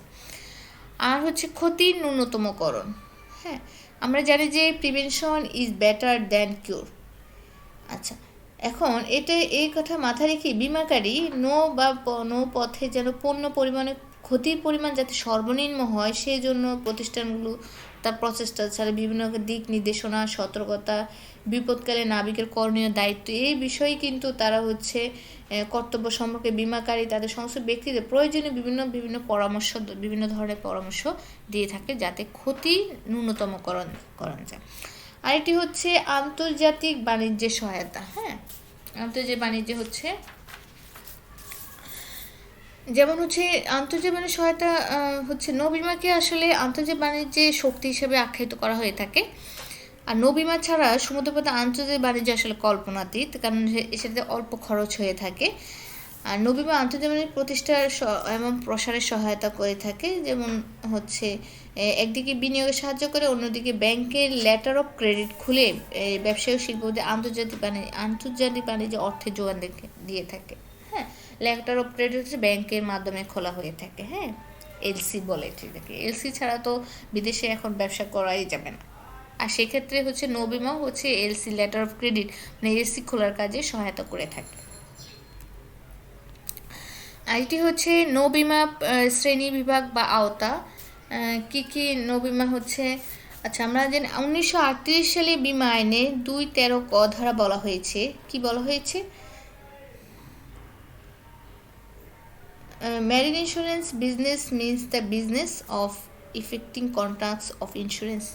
A: আর হচ্ছে ক্ষতির ন্যূনতমকরণ। হ্যাঁ, আমরা জানি যে প্রিভেনশন ইজ বেটার দ্যান কিউর। আচ্ছা, এখন এই কথা মাথায় রেখে বিমাকারী নৌপথে যেন পণ্য পরিমাণে ক্ষতির পরিমাণ যাতে সর্বনিম্ন হয়, সেই জন্য প্রতিষ্ঠানগুলো তার প্রচেষ্টা ছাড়া বিভিন্ন দিক নির্দেশনা, সতর্কতা, বিপদকালে নাবিকের করণীয় দায়িত্ব, এই বিষয়ে কিন্তু তারা হচ্ছে কর্তব্য সম্পর্কে বিমাকারী তাদের সমস্ত ব্যক্তিদের প্রয়োজনীয় বিভিন্ন পরামর্শ, বিভিন্ন ধরনের পরামর্শ দিয়ে থাকে যাতে ক্ষতি ন্যূনতমকরণ যায়। আরেকটি হচ্ছে আন্তর্জাতিক বাণিজ্যের সহায়তা। হ্যাঁ, আন্তর্জাতিক বাণিজ্য হচ্ছে যেমন হচ্ছে আন্তর্জাতিক বাণিজ্য সহায়তা হচ্ছে নৌবিমাকে আসলে আন্তর্জাতিক বাণিজ্যে শক্তি হিসেবে আখ্যায়িত করা হয়ে থাকে। আর নৌবিমা ছাড়া সমুদ্রপথে আন্তর্জাতিক বাণিজ্য আসলে কল্পনাতীত, কারণ এটাতে অল্প খরচ হয়ে থাকে। আর নৌবিমা আন্তর্জাতিক প্রতিষ্ঠা এবং প্রসারের সহায়তা করে থাকে, যেমন হচ্ছে একদিকে বিনিয়োগে সাহায্য করে, অন্যদিকে ব্যাংকের লেটার অফ ক্রেডিট খুলে ব্যবসায়িক শিল্পদের আন্তর্জাতিক বাণিজ্য অর্থের যোগান দিয়ে থাকে। হ্যাঁ, লেটার অফ ক্রেডিট হচ্ছে ব্যাংকের মাধ্যমে খোলা হয়ে থাকে। হ্যাঁ, এলসি বলে এটাকে। এলসি ছাড়া তো বিদেশে এখন ব্যবসা করাই যাবে না। আর সেক্ষেত্রে হচ্ছে নৌবিমাও হচ্ছে এলসি, লেটার অফ ক্রেডিট, মানে এলসি খোলার কাজে সহায়তা করে থাকে। এটি হচ্ছে নৌবিমা শ্রেণী বিভাগ বা আওতা। কি নৌবিমা হচ্ছে, আচ্ছা আমরা জানি 1938 সালে বিমা আইনে 2(13) ক ধারা বলা হয়েছে। কি বলা হয়েছে? Marine insurance business means the business of effecting contracts of insurance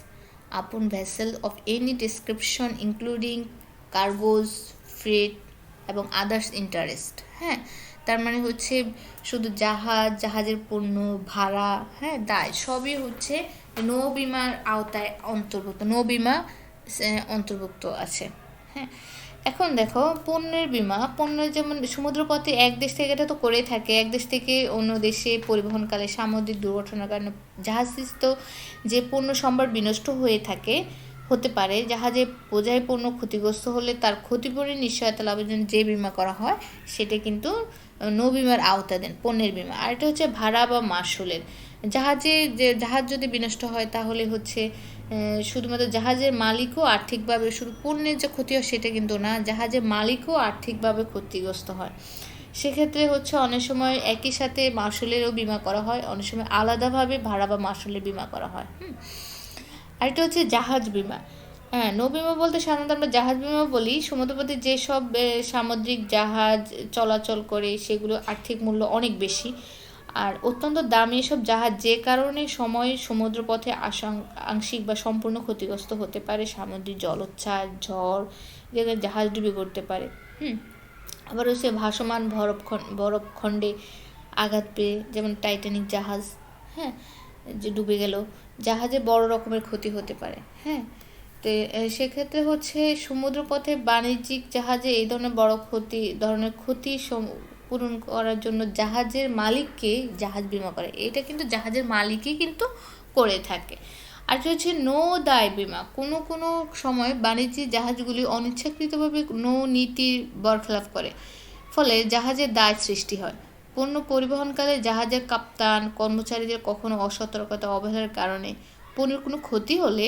A: upon vessel of any description including cargoes, freight, এবং আদার্স ইন্টারেস্ট। হ্যাঁ, তার মানে হচ্ছে শুধু জাহাজের পণ্য, ভাড়া, হ্যাঁ, দায় সবই হচ্ছে নৌ বিমার আওতায় অন্তর্ভুক্ত, নৌ বিমা অন্তর্ভুক্ত আছে। হ্যাঁ, এখন দেখো পণ্য যেমন সমুদ্রপথে এক দেশ থেকে, এটা তো করেই থাকে, এক দেশ থেকে অন্য দেশে পরিবহনকালে সামুদ্রিক দুর্ঘটনার কারণে জাহাজস্থ যে পণ্য সম্ভার বিনষ্ট হতে পারে, জাহাজে বোঝাই পণ্য ক্ষতিগ্রস্ত হলে তার ক্ষতিপূরণের নিশ্চয়তা লাভের জন্য যে বিমা করা হয় সেটা কিন্তু নৌ বিমার আওতাধীন, পণ্যের বিমা। আর এটা হচ্ছে ভাড়া বা মাসুলের। জাহাজ যদি বিনষ্ট হয় তাহলে হচ্ছে শুধুমাত্র জাহাজের মালিকও আর্থিকভাবে, শুধু পণ্যের যে ক্ষতি হয় সেটা কিন্তু না, জাহাজের মালিকও আর্থিকভাবে ক্ষতিগ্রস্ত হয়। সেক্ষেত্রে হচ্ছে অনেক সময় একই সাথে মাসুলেরও বিমা করা হয়, অনেক সময় আলাদাভাবে ভাড়া বা মাসুলের বিমা করা হয়। আর এটা হচ্ছে জাহাজ বিমা। হ্যাঁ, নৌ বিমা বলতে সাধারণত আমরা জাহাজ বিমা বলি। সমুদ্রপথে যেসব সামুদ্রিক জাহাজ চলাচল করে সেগুলো আর্থিক মূল্য অনেক বেশি আর অত্যন্ত দামি এসব জাহাজ যে কারণে সমুদ্রপথে আংশিক বা সম্পূর্ণ ক্ষতিগ্রস্ত হতে পারে। সামুদ্রিক জলোচ্ছ্বাস, ঝড় যেগুলো জাহাজ ডুবে করতে পারে। আবার হচ্ছে ভাসমান বরফখণ্ডে আঘাত পেয়ে, যেমন টাইটানিক জাহাজ, হ্যাঁ, যে ডুবে গেল, জাহাজে বড় রকমের ক্ষতি হতে পারে। হ্যাঁ, তো সেক্ষেত্রে হচ্ছে সমুদ্রপথে বাণিজ্যিক জাহাজে এই ধরনের ক্ষতি পূরণ করার জন্য জাহাজের মালিককে জাহাজ বিমা করে। এটা কিন্তু জাহাজের মালিকই কিন্তু করে থাকে। আর হচ্ছে নৌ দায় বিমা। কোনো কোনো সময় বাণিজ্যিক জাহাজগুলি অনিচ্ছাকৃতভাবে নৌ নীতির বরখেলাপ করে, ফলে জাহাজের দায় সৃষ্টি হয়। পণ্য পরিবহনকালে জাহাজের কাপ্তান, কর্মচারীদের কখনো অসতর্কতা, অবহেলার কারণে পণ্যের কোনো ক্ষতি হলে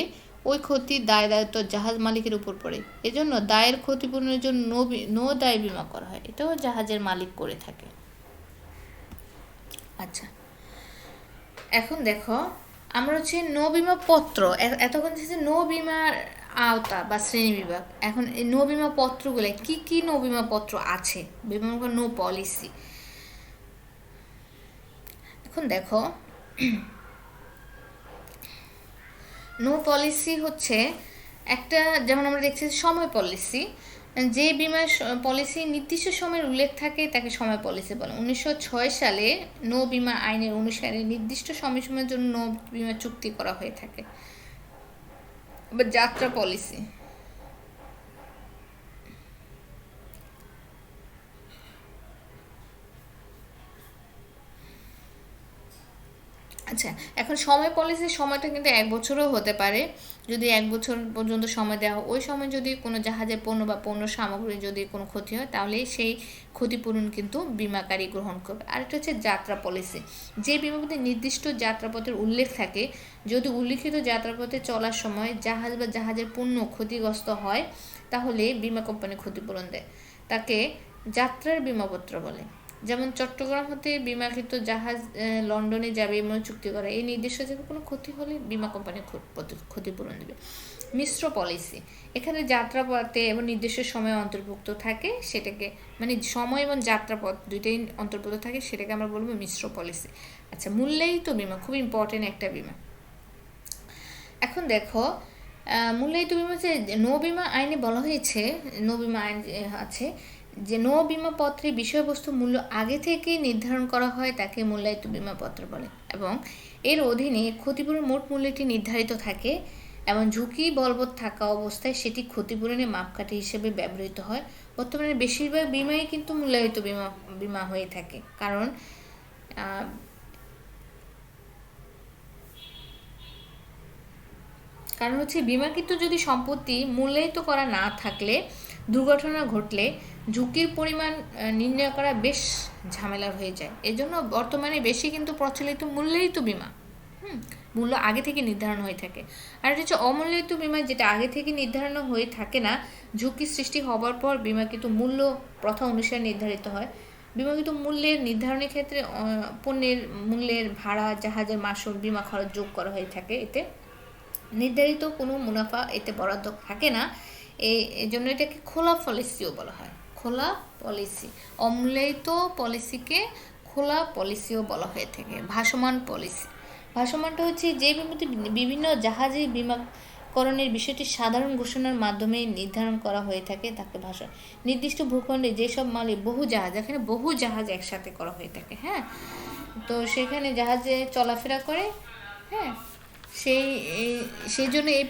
A: ওই ক্ষতির দায়িত্ব জাহাজ মালিকের উপর পড়ে। এজন্য দায়ের ক্ষতিপূরণের জন্য নৌ দায় বিমা করা হয়। এটাও জাহাজের মালিক করে থাকে। আচ্ছা, এখন দেখো আমরা হচ্ছে নৌ বিমা পত্র, এতক্ষণ হচ্ছে নৌ বিমার আওতা বা শ্রেণী বিভাগ। এখন এই নৌ বিমা পত্রগুলো কি কি নৌ বিমা পত্র আছে, নৌ পলিসি। এখন দেখো নো পলিসি হচ্ছে একটা, যেমন আমরা দেখছি সময় পলিসি, যে বিমা পলিসি নির্দিষ্ট সময়ের উল্লেখ থাকে তাকে সময় পলিসি বলে। 1906 সালে নৌ বিমা আইনের অনুসারে নির্দিষ্ট সময়ের জন্য নৌ বিমা চুক্তি করা হয়ে থাকে। বা যাত্রা পলিসি। আচ্ছা, এখন সময় পলিসির সময়টা কিন্তু 1 বছরও হতে পারে। যদি 1 বছর পর্যন্ত সময় দেওয়া হয়, ওই সময় যদি কোনো জাহাজের পণ্য বা পণ্য সামগ্রী যদি কোনো ক্ষতি হয় তাহলে সেই ক্ষতিপূরণ কিন্তু বিমাকারী গ্রহণ করবে। আরেকটা হচ্ছে যাত্রা পলিসি। যে বিমাপথে নির্দিষ্ট যাত্রাপথের উল্লেখ থাকে, যদি উল্লিখিত যাত্রাপথে চলার সময় জাহাজ বা জাহাজের পণ্য ক্ষতিগ্রস্ত হয় তাহলে বিমা কোম্পানি ক্ষতিপূরণ দেয়, তাকে যাত্রার বিমাপত্র বলে। যেমন চট্টগ্রাম হতে বিমাকৃত জাহাজ লন্ডনে যাবে এমন চুক্তি করা, এই নির্দিষ্ট জায়গায় কোনো ক্ষতি হলে বিমা কোম্পানি ক্ষতিপূরণ দেবে। মিশ্র পলিসি, এখানে যাত্রাপথে এবং নির্দিষ্ট সময় অন্তর্ভুক্ত থাকে, সেটাকে মানে সময় এবং যাত্রাপথ দুইটাই অন্তর্ভুক্ত থাকে, সেটাকে আমরা বলবো মিশ্র পলিসি। আচ্ছা, মূল্যায়িত বিমা খুব ইম্পর্টেন্ট একটা বিমা। এখন দেখো মূল্যায়িত বিমা যে নৌ বিমা আইনে বলা হয়েছে, নৌ বিমা আইন আছে যে নৌ বিমা পত্রে বিষয়বস্তু মূল্য আগে থেকে নির্ধারণ করা হয় তাকে মূল্যায়িত বিমা পত্র বলে, এবং এর অধীনে ক্ষতিপূরণ মোট মূল্যটি নির্ধারিত থাকে এবং ঝুঁকি বলবৎ থাকা অবস্থায় সেটি ক্ষতিপূরণের মাপকাঠি হিসেবে ব্যবহৃত হয়। বর্তমানে বেশিরভাগ বিমাই কিন্তু মূল্যায়িত বিমা হয়ে থাকে, কারণ হচ্ছে বিমাকৃত যদি সম্পত্তি মূল্যায়িত করা না থাকলে দুর্ঘটনা ঘটলে ঝুঁকির পরিমাণ নির্ণয় করা বেশ ঝামেলার হয়ে যায়। এজন্য বর্তমানে বেশি কিন্তু প্রচলিত মূল্যায়িত বিমা, মূল্য আগে থেকে নির্ধারণ হয়ে থাকে। আর এটা হচ্ছে অমূল্যায়িত বিমা, যেটা আগে থেকে নির্ধারণ হয়ে থাকে না, ঝুঁকি সৃষ্টি হবার পর বিমাকৃত মূল্য প্রথা অনুসারে নির্ধারিত হয়। বিমাকৃত মূল্যের নির্ধারণের ক্ষেত্রে পণ্যের মূল্যের ভাড়া, জাহাজের মাসুল, বিমা খরচ যোগ করা হয়ে থাকে। এতে নির্ধারিত কোনো মুনাফা এতে বরাদ্দ থাকে না, এই জন্য এটাকে খোলা পলিসিও বলা হয়। খোলা পলিসি, অমূল্যায়িত পলিসিকে খোলা পলিসিও বলা হয়ে থাকে। ভাসমান পলিসি, ভাসমানটা হচ্ছে যে বিমাতে বিভিন্ন জাহাজে বিমা করণের বিষয়টি সাধারণ ঘোষণার মাধ্যমে নির্ধারণ করা হয়ে থাকে তাকে ভাষা। নির্দিষ্ট ভূখণ্ডে যেসব মালে বহু জাহাজ, এখানে বহু জাহাজ একসাথে করা হয়ে থাকে, হ্যাঁ, তো সেখানে জাহাজে চলাফেরা করে, হ্যাঁ, সেই সেই জন্য এই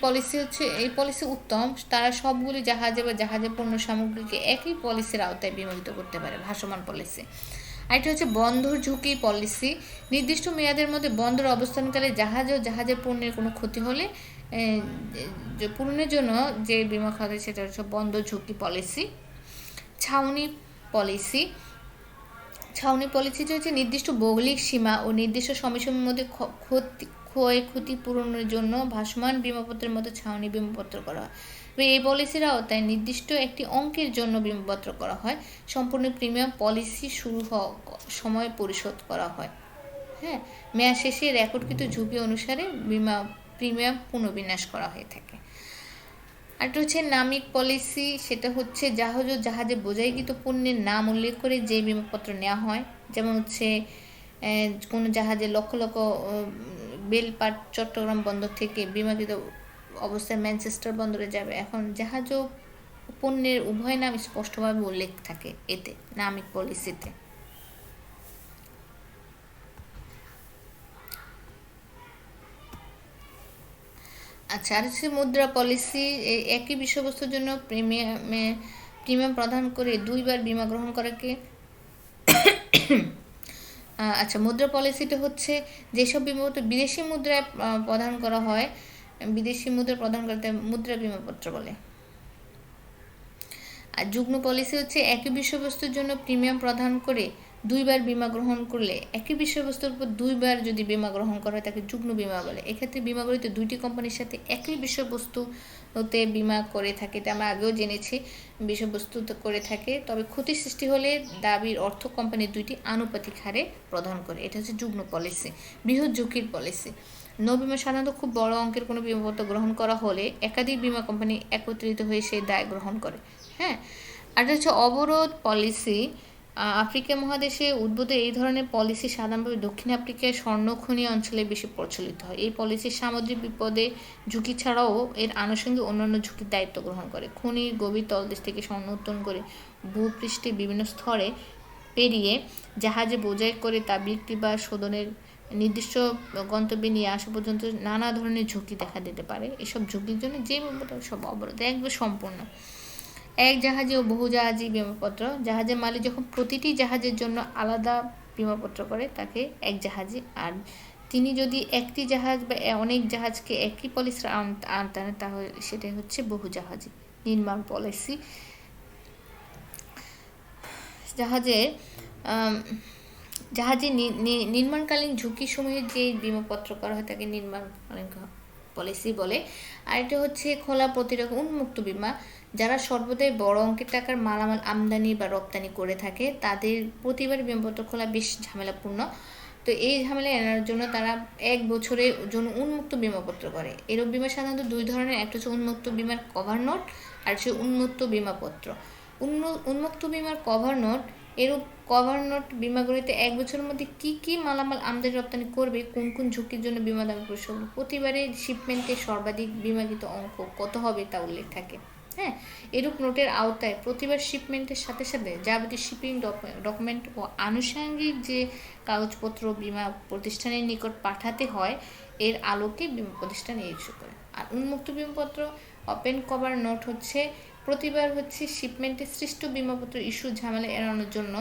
A: পলিসি উত্তম। তারা সবগুলি জাহাজে বা জাহাজে পণ্য সামগ্রীকে একই পলিসির আওতায় বিমোহিত করতে পারে, ভাসমান পলিসি। আরেকটা হচ্ছে বন্দর ঝুঁকি পলিসি। নির্দিষ্ট মেয়াদের মধ্যে বন্দর অবস্থানকালে জাহাজ ও জাহাজের পণ্যের কোনো ক্ষতি হলে পূরণের জন্য যে বিমা খাতে সেটা হচ্ছে বন্দর ঝুঁকি পলিসি। ছাউনি পলিসি। ছাউনি পলিসিটি হচ্ছে নির্দিষ্ট ভৌগোলিক সীমা ও নির্দিষ্ট সময়সীমার মধ্যে ক্ষয়ক্ষতি পূরণের জন্য ভাসমান বিমাপত্রের মতো ছাউনি বিমাপত্র করা হয়। এই পলিসির আওতায় নির্দিষ্ট একটি অঙ্কের জন্য বিমাপত্র করা হয়। সম্পূর্ণ প্রিমিয়াম পলিসি শুরু হওয়ার সময় পরিশোধ করা হয়, হ্যাঁ, মেয়াদ শেষে রেকর্ডকৃত ঝুঁকি অনুসারে প্রিমিয়াম পুনর্বিন্যাস করা হয়ে থাকে। আরেকটা হচ্ছে নামিক পলিসি। সেটা হচ্ছে জাহাজ ও জাহাজে বোঝাইকৃত পণ্যের নাম উল্লেখ করে যে বিমাপত্র নেওয়া হয়। যেমন হচ্ছে কোনো জাহাজে লক্ষ লক্ষ বেলপাট চট্টগ্রাম বন্দর থেকে বিমাকৃত অবস্থায় ম্যানচেস্টার বন্দরে যাবে। এখন জাহাজ ও পণ্যের উভয় নাম স্পষ্টভাবে উল্লেখ থাকে এতে, নামিক পলিসিতে। আচ্ছা, আর হচ্ছে মুদ্রা পলিসি। একই বিষয়বস্তুর জন্য প্রিমিয়াম প্রদান করে দুইবার বিমা গ্রহণ করাকে আচ্ছা, মুদ্রা পলিসিটা হচ্ছে যেসব বিমাপত্র বিদেশি মুদ্রায় প্রদান করা হয়, বিদেশি মুদ্রা প্রদান করতে মুদ্রা বিমাপত্র বলে। আর যুগ্ম পলিসি হচ্ছে একই বিষয়বস্তুর জন্য প্রিমিয়াম প্রদান করে দুইবার বিমা গ্রহণ করলে, একই বিষয়বস্তুর উপর দুইবার যদি বিমা গ্রহণ করা হয় তাকে যুগ্ম বিমা বলে। এক্ষেত্রে বিমাগুলিতে দুইটি কোম্পানির সাথে একই বিষয়বস্তুতে বিমা করে থাকে, এটা আমরা আগেও জেনেছি, বিষয়বস্তুতে করে থাকে। তবে ক্ষতি সৃষ্টি হলে দাবির অর্থ কোম্পানির দুইটি আনুপাতিক হারে প্রদান করে, এটা হচ্ছে যুগ্ম পলিসি। বৃহৎ ঝুঁকির পলিসি। নৌবিমা সাধারণত খুব বড় অঙ্কের কোনো বিমাপত্র গ্রহণ করা হলে একাধিক বিমা কোম্পানি একত্রিত হয়ে সেই দায় গ্রহণ করে, হ্যাঁ। আর হচ্ছে অবরোধ পলিসি। আফ্রিকা মহাদেশে উদ্ভূত এই ধরনের পলিসি সাধারণভাবে দক্ষিণ আফ্রিকায় স্বর্ণখনি অঞ্চলে বেশি প্রচলিত হয়। এই পলিসি সামুদ্রিক বিপদে ঝুঁকি ছাড়াও এর আনুষঙ্গিক অন্যান্য ঝুঁকির দায়িত্ব গ্রহণ করে। খনির গভীর তলদেশ থেকে স্বর্ণ উত্তোলন করে ভূপৃষ্ঠে বিভিন্ন স্তরে পেরিয়ে জাহাজে বোঝাই করে তা বিক্রি বা শোধনের নির্দিষ্ট গন্তব্যে নিয়ে আসা পর্যন্ত নানা ধরনের ঝুঁকি দেখা দিতে পারে। এসব ঝুঁকির জন্য যে সব অবরোধ একবার সম্পূর্ণ। এক জাহাজে ও বহু জাহাজি বিমাপত্র। জাহাজের মালিক যখন প্রতিটি জাহাজের জন্য আলাদা বিমাপত্র করে তাকে এক জাহাজি, আর তিনি যদি একটি জাহাজ বা অনেক জাহাজকে একই পলিসির আনতে তাহলে সেটাই হচ্ছে বহু জাহাজি। নির্মাণ পলিসি। জাহাজে নির্মাণকালীন ঝুঁকিসমূহের যে বিমাপত্র করা হয় তাকে নির্মাণকালীন পলিসি বলে। আর এটা হচ্ছে খোলা প্রতিরোধ উন্মুক্ত বিমা। যারা সর্বদাই বড় অঙ্কের টাকার মালামাল আমদানি বা রপ্তানি করে থাকে তাদের প্রতিবার বিমাপত্র খোলা বেশ ঝামেলাপূর্ণ। তো এই ঝামেলা এড়ানোর জন্য তারা এক বছরের জন্য উন্মুক্ত বিমাপত্র করে। এরূপ বিমা সাধারণত দুই ধরনের, একটা হচ্ছে উন্মুক্ত বিমার কভার নোট আর হচ্ছে উন্মুক্ত বিমাপত্র। উন্মুক্ত বিমার কভার নোট। এরূপ কভার নোট বিমাগুলিতে এক বছরের মধ্যে কি কি মালামাল আমদানি রপ্তানি করবে, কোন কোন ঝুঁকির জন্য বিমা দাবি পরিশোধ, প্রতিবারের শিপমেন্টের সর্বাধিক বিমাকৃত অঙ্ক কত হবে তা উল্লেখ থাকে, হ্যাঁ। এরূপ নোটের আওতায় প্রতিবার শিপমেন্টের সাথে সাথে যাবতীয় শিপিং ডকুমেন্ট ও আনুষঙ্গিক যে কাগজপত্র বিমা প্রতিষ্ঠানের নিকট পাঠাতে হয় এর আলোকে বিমা প্রতিষ্ঠান ইস্যু করে। আর উন্মুক্ত বিমাপত্র ওপেন কভার নোট হচ্ছে প্রতিবার হচ্ছে শিপমেন্টের সৃষ্ট বিমাপত্র ইস্যু ঝামেলা এড়ানোর জন্য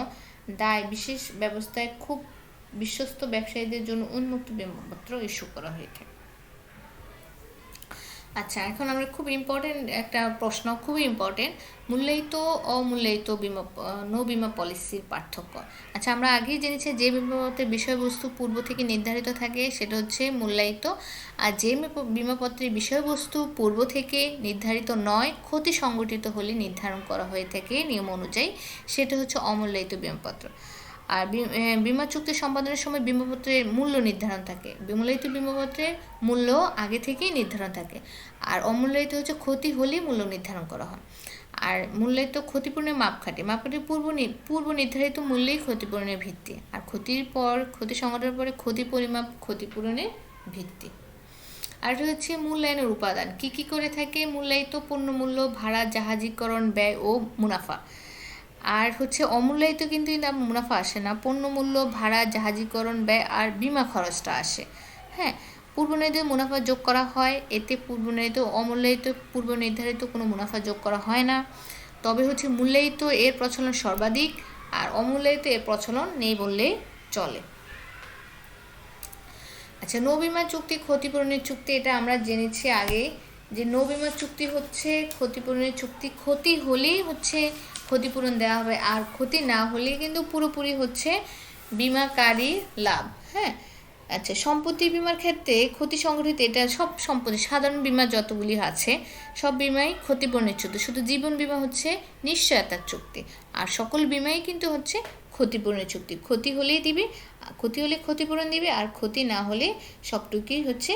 A: দায় বিশেষ ব্যবস্থায় খুব বিশ্বস্ত ব্যবসায়ীদের জন্য উন্মুক্ত বিমাপত্র ইস্যু করা হয়ে থাকে। আচ্ছা, এখন আমরা খুব ইম্পর্টেন্ট একটা প্রশ্ন, খুবই ইম্পর্টেন্ট, মূল্যায়িত অমূল্যায়িত নৌ বিমা পলিসির পার্থক্য। আচ্ছা, আমরা আগেই জেনেছি যে বিমাপত্রের বিষয়বস্তু পূর্ব থেকে নির্ধারিত থাকে সেটা হচ্ছে মূল্যায়িত, আর যে বিমাপত্রের বিষয়বস্তু পূর্ব থেকে নির্ধারিত নয়, ক্ষতি সংঘটিত হলে নির্ধারণ করা হয়ে থাকে নিয়ম অনুযায়ী, সেটা হচ্ছে অমূল্যায়িত বিমাপত্র। আর বিমা চুক্তি সম্পাদনের সময় বিমাপত্রের মূল্য নির্ধারণ থাকে। মূল্যায়িত বিমাপত্রের মূল্য আগে থেকেই নির্ধারণ থাকে, আর অমূল্যায়িত হচ্ছে ক্ষতি হলেই মূল্য নির্ধারণ করা হয়। আর মূল্যায়িত ক্ষতিপূরণের মাপকাঠি পূর্ব নির্ধারিত মূল্যেই ক্ষতিপূরণের ভিত্তি, আর ক্ষতি সংঘটনের পরে ক্ষতি পরিমাপ ক্ষতিপূরণের ভিত্তি। আর হচ্ছে মূল্যায়নের উপাদান কি কি করে থাকে, মূল্যায়িত পণ্য মূল্য, ভাড়া, জাহাজীকরণ, ব্যয় ও মুনাফা। আর হচ্ছে অমূল্যায়িত কিন্তু মুনাফা আসে না, পণ্য মূল্য, ভাড়া, জাহাজীকরণ, ব্যয় আর বিমা খরচটা আসে। হ্যাঁ, পূর্বনির্ধারিত মুনাফা যোগ করা হয়, এতে অমূল্যায়িত পূর্ব নির্ধারিত কোনো মুনাফা যোগ করা হয় না। তবে হচ্ছে মূল্যায়িত এর প্রচলন সর্বাধিক, আর অমূল্যায়িত এর প্রচলন নেই বললেই চলে। আচ্ছা, নৌবিমা চুক্তি, ক্ষতিপূরণের চুক্তি, এটা আমরা জেনেছি আগে যে নৌবিমা চুক্তি হচ্ছে ক্ষতিপূরণের চুক্তি। ক্ষতি হলেই হচ্ছে ক্ষতিপূরণ দেওয়া হবে, আর ক্ষতি না হলে কিন্তু পুরোপুরি হচ্ছে বিমাকারী লাভ। হ্যাঁ, আচ্ছা, সম্পত্তি বিমার ক্ষেত্রে ক্ষতি সংঘটিত, এটা সব সম্পত্তি, সাধারণ বিমা যতগুলি আছে সব বিমাই ক্ষতিপূরণের চুক্তি, শুধু জীবন বিমা হচ্ছে নিশ্চয়তার চুক্তি, আর সকল বিমাই কিন্তু হচ্ছে ক্ষতিপূরণের চুক্তি। ক্ষতি হলেই দিবে, ক্ষতি হলে ক্ষতিপূরণ দিবে, আর ক্ষতি না হলে সবটুকুই হচ্ছে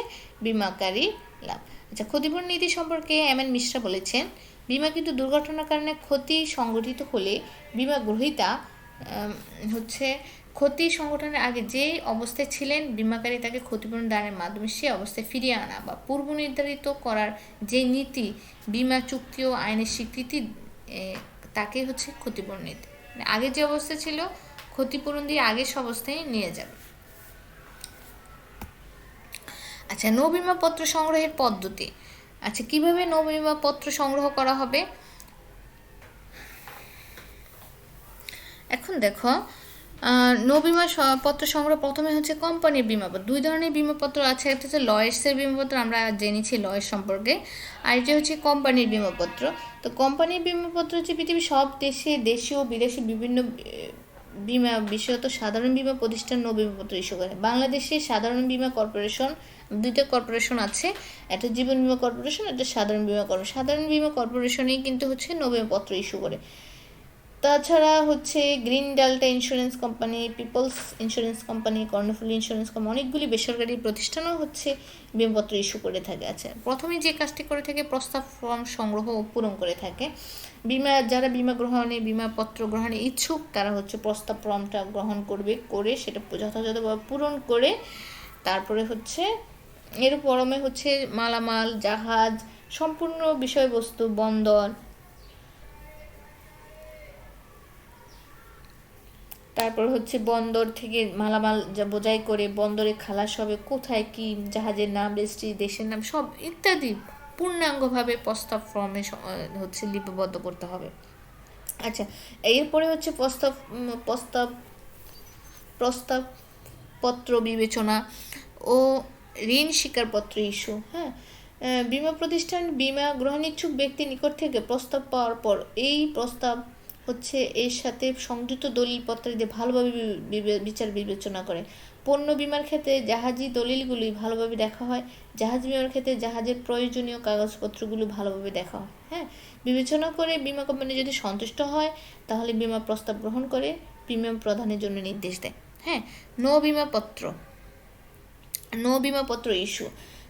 A: বিমাকারী লাভ। আচ্ছা, ক্ষতিপূরণ নীতি সম্পর্কে এম.এন. মিশ্রা বলেছেন, বিমা কিন্তু দুর্ঘটনার কারণে ক্ষতি সংঘটিত হলে বিমা গ্রহীতা হচ্ছে ক্ষতি সংঘটনের আগে যে অবস্থায় ছিলেন বিমাকারী তাকে ক্ষতিপূরণ দানের মাধ্যমে সে অবস্থায় ফিরিয়ে আনা বা পূর্ব নির্ধারিত করার যে নীতি বিমা চুক্তি ও আইনের স্বীকৃতি, তাকে হচ্ছে ক্ষতিপূরণ নীতি। আগে যে অবস্থা ছিল ক্ষতিপূরণ দিয়ে আগের অবস্থায় নিয়ে যাবে। আচ্ছা, নৌবিমা পত্র সংগ্রহের পদ্ধতি। আচ্ছা, কিভাবে নৌবিমা পত্র সংগ্রহ করা হবে? এখন দেখো, নৌবিমা পত্র সংগ্রহ প্রথমে হচ্ছে কোম্পানির বিমাপত্র। দুই ধরনের বিমাপত্র আছে, একটা হচ্ছে লয়েডসের বিমাপত্র, আমরা জেনেছি লয়েডস সম্পর্কে, আর এটা হচ্ছে কোম্পানির বিমাপত্র। তো কোম্পানির বিমাপত্র হচ্ছে পৃথিবীর সব দেশে, দেশীয় ও বিদেশি বিভিন্ন বিমা, বিশেষত সাধারণ বিমা প্রতিষ্ঠান নৌবিমাপত্র ইস্যু করে। বাংলাদেশে সাধারণ বিমা কর্পোরেশন, দুইটা কর্পোরেশন আছে, একটা জীবন বিমা কর্পোরেশন, একটা সাধারণ বিমা কর্পোরেশন। সাধারণ বিমা কর্পোরেশনেই কিন্তু হচ্ছে নৌবিমাপত্র ইস্যু করে। তাছাড়া হচ্ছে Green Delta Insurance Company, Peoples Insurance Company, Karnaphuli Insurance Company, অনেকগুলি বেসরকারি প্রতিষ্ঠানও হচ্ছে বিমাপত্র ইস্যু করে থাকে। আচ্ছা, প্রথমে যে কাজটি করে থাকে প্রস্তাব ফর্ম সংগ্রহ ও পূরণ করে থাকে। যারা বিমা গ্রহণে, বিমাপত্র গ্রহণে ইচ্ছুক তারা হচ্ছে প্রস্তাব ফর্মটা গ্রহণ করে সেটা যথাযথভাবে পূরণ করে তারপরে হচ্ছে এর ফর্মে হচ্ছে মালামাল, জাহাজ, সম্পূর্ণ বিষয়বস্তু, বন্দর, তারপর হচ্ছে বন্দর থেকে মালামাল যা বোঝাই করে বন্দরে খালাস হবে, কোথায় কি, জাহাজের নাম, রেজিস্ট্রি, দেশের নাম, সব ইত্যাদি পূর্ণাঙ্গভাবে প্রস্তাব ফর্মে হচ্ছে লিপিবদ্ধ করতে হবে। আচ্ছা, এরপরে হচ্ছে প্রস্তাবপত্র বিবেচনা ও ঋণ স্বীকারপত্র ইস্যু। হ্যাঁ, বিমা প্রতিষ্ঠান বিমা গ্রহণ ইচ্ছুক ব্যক্তির নিকট থেকে প্রস্তাব পাওয়ার পর এই প্রস্তাব হচ্ছে এর সাথে সংযুক্ত দলিলপত্র দিয়ে ভালোভাবে বিচার বিবেচনা করে। পণ্য বিমার ক্ষেত্রে জাহাজি দলিলগুলি ভালোভাবে দেখা হয়, জাহাজ বিমার ক্ষেত্রে জাহাজের প্রয়োজনীয় কাগজপত্রগুলো ভালোভাবে দেখা হয়। হ্যাঁ, বিবেচনা করে বিমা কোম্পানি যদি সন্তুষ্ট হয় তাহলে বিমা প্রস্তাব গ্রহণ করে প্রিমিয়াম প্রদানের জন্য নির্দেশ দেয়। হ্যাঁ, নো বিমাপত্র ইস্যু।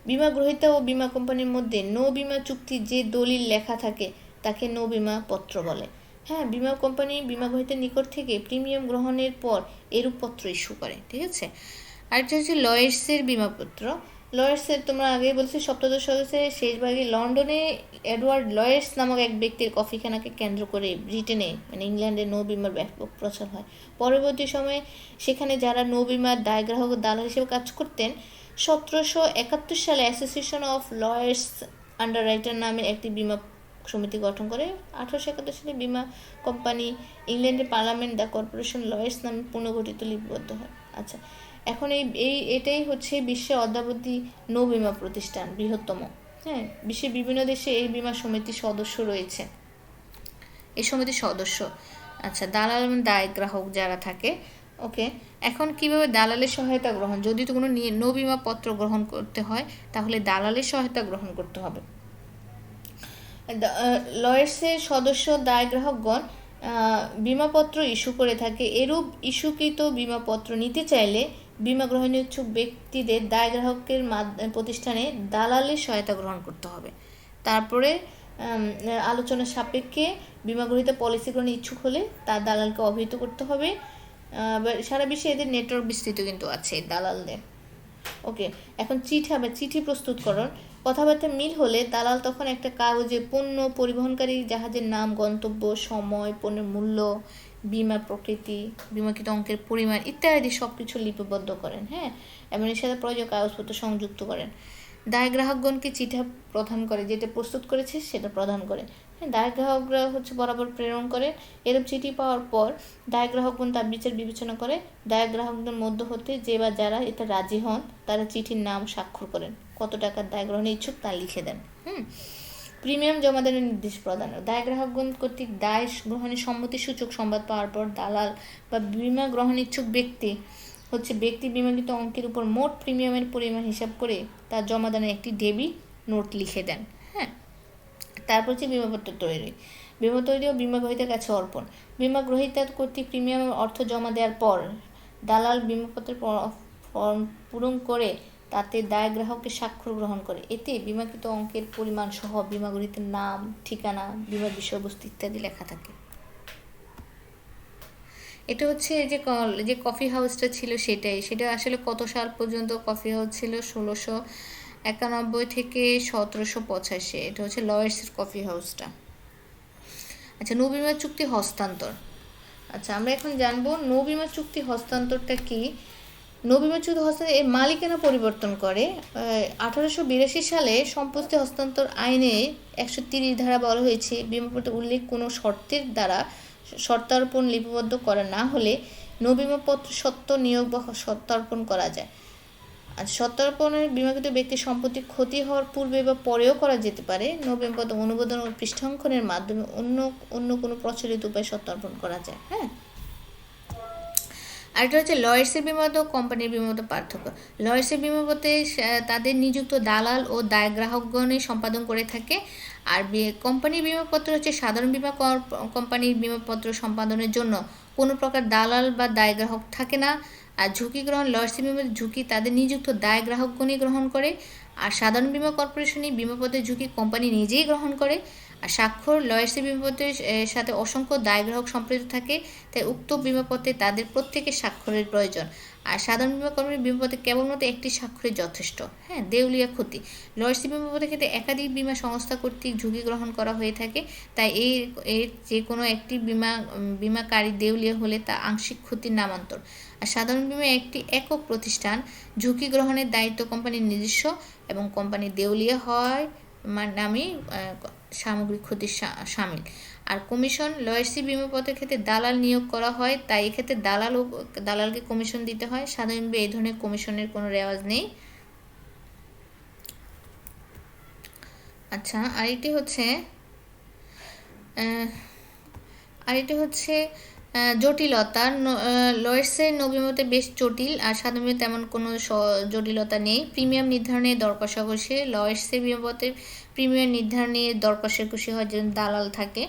A: বিমা গ্রহীতা ও বিমা কোম্পানির মধ্যে নো বিমা চুক্তি যে দলিল লেখা থাকে তাকে নো বিমা পত্র বলে। হ্যাঁ, বিমা কোম্পানি বিমা গ্রহীতার নিকট থেকে প্রিমিয়াম গ্রহণের পর এরূপ পত্র ইস্যু করে। ঠিক আছে, আরেকটা হচ্ছে লয়েডসের বিমাপত্র। লয়েডসের তোমরা আগেই বলছি সপ্তদশ শতকের শেষ ভাগে লন্ডনে এডওয়ার্ড লয়েডস নামক এক ব্যক্তির কফিখানাকে কেন্দ্র করে ব্রিটেনে মানে ইংল্যান্ডে নৌ বিমার ব্যাপক প্রচার হয়। পরবর্তী সময়ে সেখানে যারা নৌ বিমার দায়গ্রাহক দালাল হিসেবে কাজ করতেন 1771 সালে অ্যাসোসিয়েশন অফ লয়েডস আন্ডাররাইটার নামে একটি বিমা সমিতি গঠন করে। 1871 সালে বিমা কোম্পানি ইংল্যান্ডের পার্লামেন্ট দ্য কর্পোরেশন লয়েডস নামে পুনর্গঠিত লিপিবদ্ধ হয়। আচ্ছা, এখন এটাই হচ্ছে বিশ্বের অদ্যাবধি নৌ বিমা প্রতিষ্ঠান বৃহত্তম। হ্যাঁ, বিশ্বের বিভিন্ন দেশে এই বিমা সমিতির সদস্য রয়েছে, এই সমিতির সদস্য। আচ্ছা, দালাল দায় গ্রাহক যারা থাকে। ওকে, এখন কিভাবে দালালের সহায়তা গ্রহণ, যদি তো কোনো নৌ বিমা পত্র গ্রহণ করতে হয় তাহলে দালালের সহায়তা গ্রহণ করতে হবে। লয়েডসের সদস্য দায় গ্রাহকগণ বিমাপত্র ইস্যু করে থাকে। এরূপ ইস্যুকৃত বিমাপত্র নিতে চাইলে বিমা গ্রহণের ইচ্ছুক ব্যক্তিদের দায় গ্রাহকের প্রতিষ্ঠানে দালালের সহায়তা গ্রহণ করতে হবে। তারপরে আলোচনা সাপেক্ষে বিমা গ্রহীত পলিসি গ্রহণে ইচ্ছুক হলে তার দালালকে অবহিত করতে হবে। সারা বিশ্বে এদের নেটওয়ার্ক বিস্তৃত কিন্তু আছে দালালদের। ওকে, এখন চিঠি প্রস্তুতকরণ। কথাবার্তা মিল হলে দালাল তখন একটা কাগজে পণ্য পরিবহনকারী জাহাজের নাম, গন্তব্য, সময়, পণ্যের মূল্য, বিমা প্রকৃতি, বিমাকৃত অঙ্কের পরিমাণ ইত্যাদি সব কিছু লিপিবদ্ধ করেন। হ্যাঁ, এবং এর সাথে প্রয়োজনীয় কাগজপত্র সংযুক্ত করেন। দায় গ্রাহকগণকে চিঠা প্রদান করে, যেটা প্রস্তুত করেছে সেটা প্রদান করে। হ্যাঁ, দায় গ্রাহকরা বরাবর প্রেরণ করে। এরূপ চিঠি পাওয়ার পর দায় গ্রাহকগণ তার বিচার বিবেচনা করে। দায় গ্রাহকদের মধ্য হতে যে বা যারা এটা রাজি হন তারা চিঠির নাম স্বাক্ষর করেন, কত টাকার দায় গ্রহণে ইচ্ছুক তা লিখে দেন। প্রিমিয়াম জমাদানের নির্দেশ প্রদান। দায় গ্রাহকগণ কর্তৃক দায় গ্রহণের সম্মতিসূচক সংবাদ পাওয়ার পর দালাল বা বিমা গ্রহণ ইচ্ছুক ব্যক্তি বিমাকৃত অঙ্কের উপর মোট প্রিমিয়ামের পরিমাণ হিসাব করে তার জমাদানের একটি ডেবিট নোট লিখে দেন। হ্যাঁ, তারপর বিমাপত্র তৈরি ও বিমা গ্রহীতার কাছে অর্পণ। বিমা গ্রহীতার কর্তৃক প্রিমিয়ামের অর্থ জমা দেওয়ার পর দালাল বিমাপত্রের ফর্ম পূরণ করে তাতে দায় গ্রাহকের স্বাক্ষর গ্রহণ করে। এতে বিমাকৃত অঙ্কের পরিমাণ সহ বিমা গ্রহীতার নাম, ঠিকানা, বিমার বিষয়বস্তু ইত্যাদি লেখা থাকে। এটা যে কফি হাউসটা ছিল সেটা আসলে কত সাল পর্যন্ত কফি হাউস ছিল? 1691 থেকে 1785। এটা লয়েডসের কফি হাউসটা। আচ্ছা, নৌবিমা চুক্তি হস্তান্তর। আচ্ছা, আমরা এখন জানবো নৌবিমা চুক্তি হস্তান্তরটা কি। নৌবিমা চুক্তি হস্তান্তর এর মালিকানা পরিবর্তন করে। 1882 সালে সম্পত্তি হস্তান্তর আইনে 130 ধারা বলা হয়েছে, বিমাপত্রে উল্লেখ কোনো শর্তের দ্বারা শর্তার্পণ লিপিবদ্ধ করা না হলে নৌবিমাপত্র সত্ত্ব নিয়োগ বা শর্তার্পণ করা যায়। আর শর্তার্পণের বিমাকৃত ব্যক্তির সম্পত্তি ক্ষতি হওয়ার পূর্বে বা পরেও করা যেতে পারে। নৌবিমাপত্র অনুমোদন ও পৃষ্ঠাঙ্কনের মাধ্যমে অন্য কোনো প্রচলিত উপায়ে শর্তার্পণ করা যায়। হ্যাঁ, আর এটা লয়েডসের বিমাপত্র ও কোম্পানির বিমাপত্র পার্থক্য। লয়েডসের বিমাপত্রে তাদের নিযুক্ত দালাল ও দায় গ্রাহকগণই সম্পাদন করে থাকে। আর কোম্পানির বিমাপত্র সাধারণ বীমা কোম্পানির বিমাপত্র সম্পাদনের জন্য কোনো প্রকার দালাল বা দায় গ্রাহক থাকে না। আর ঝুঁকি গ্রহণ, লয়েডসের বিমাপত্রের ঝুঁকি তাদের নিযুক্ত দায় গ্রাহকগণই গ্রহণ করে। আর সাধারণ বীমা কর্পোরেশনের বিমাপত্রের ঝুঁকি কোম্পানি নিজেই গ্রহণ করে। আর স্বাক্ষর, লয়েডসের বিমাপত্রের সাথে অসংখ্য দায় গ্রাহক সম্পৃক্ত থাকে, তাই উক্ত বিমাপত্রে তাদের প্রত্যেকের স্বাক্ষরের প্রয়োজন। আর সাধারণ বীমা কোম্পানির বিমাপত্রে কেবলমাত্র একটি স্বাক্ষরই যথেষ্ট। হ্যাঁ, দেউলিয়া ক্ষতি, লয়েডসের বিমাপত্রের ক্ষেত্রে একাধিক বীমা সংস্থা কর্তৃক ঝুঁকি গ্রহণ করা হয়ে থাকে, তাই এর যে কোনো একটি বিমাকারী দেউলিয়া হলে তা আংশিক ক্ষতির নামান্তর। আর সাধারণ বীমা একটি একক প্রতিষ্ঠান, ঝুঁকি গ্রহণের দায়িত্ব কোম্পানির নিজস্ব এবং কোম্পানি দেউলিয়া হয় নামে সামগ্রিক ক্ষতির সামিল। আর কমিশন, লয়েডসের বিমাপত্রের ক্ষেত্রে দালাল নিয়োগ করা হয়, তাই এক্ষেত্রে দালালকে কমিশন দিতে হয়। সাধারণভাবে এই ধরনের কমিশনের কোনো রেওয়াজ নেই। আচ্ছা, আরেকটি হচ্ছে জটিলতা। লয়েডসের নৌবিমাপত্রে বেশ জটিল, আর সাধারণত তেমন কোনো জটিলতা নেই। প্রিমিয়াম নির্ধারণে দর কষাকষি। লয়েডসের বিমাপত্রের প্রিমিয়াম নির্ধারণে দর কষাকষি হয়, যেন দালাল থাকে।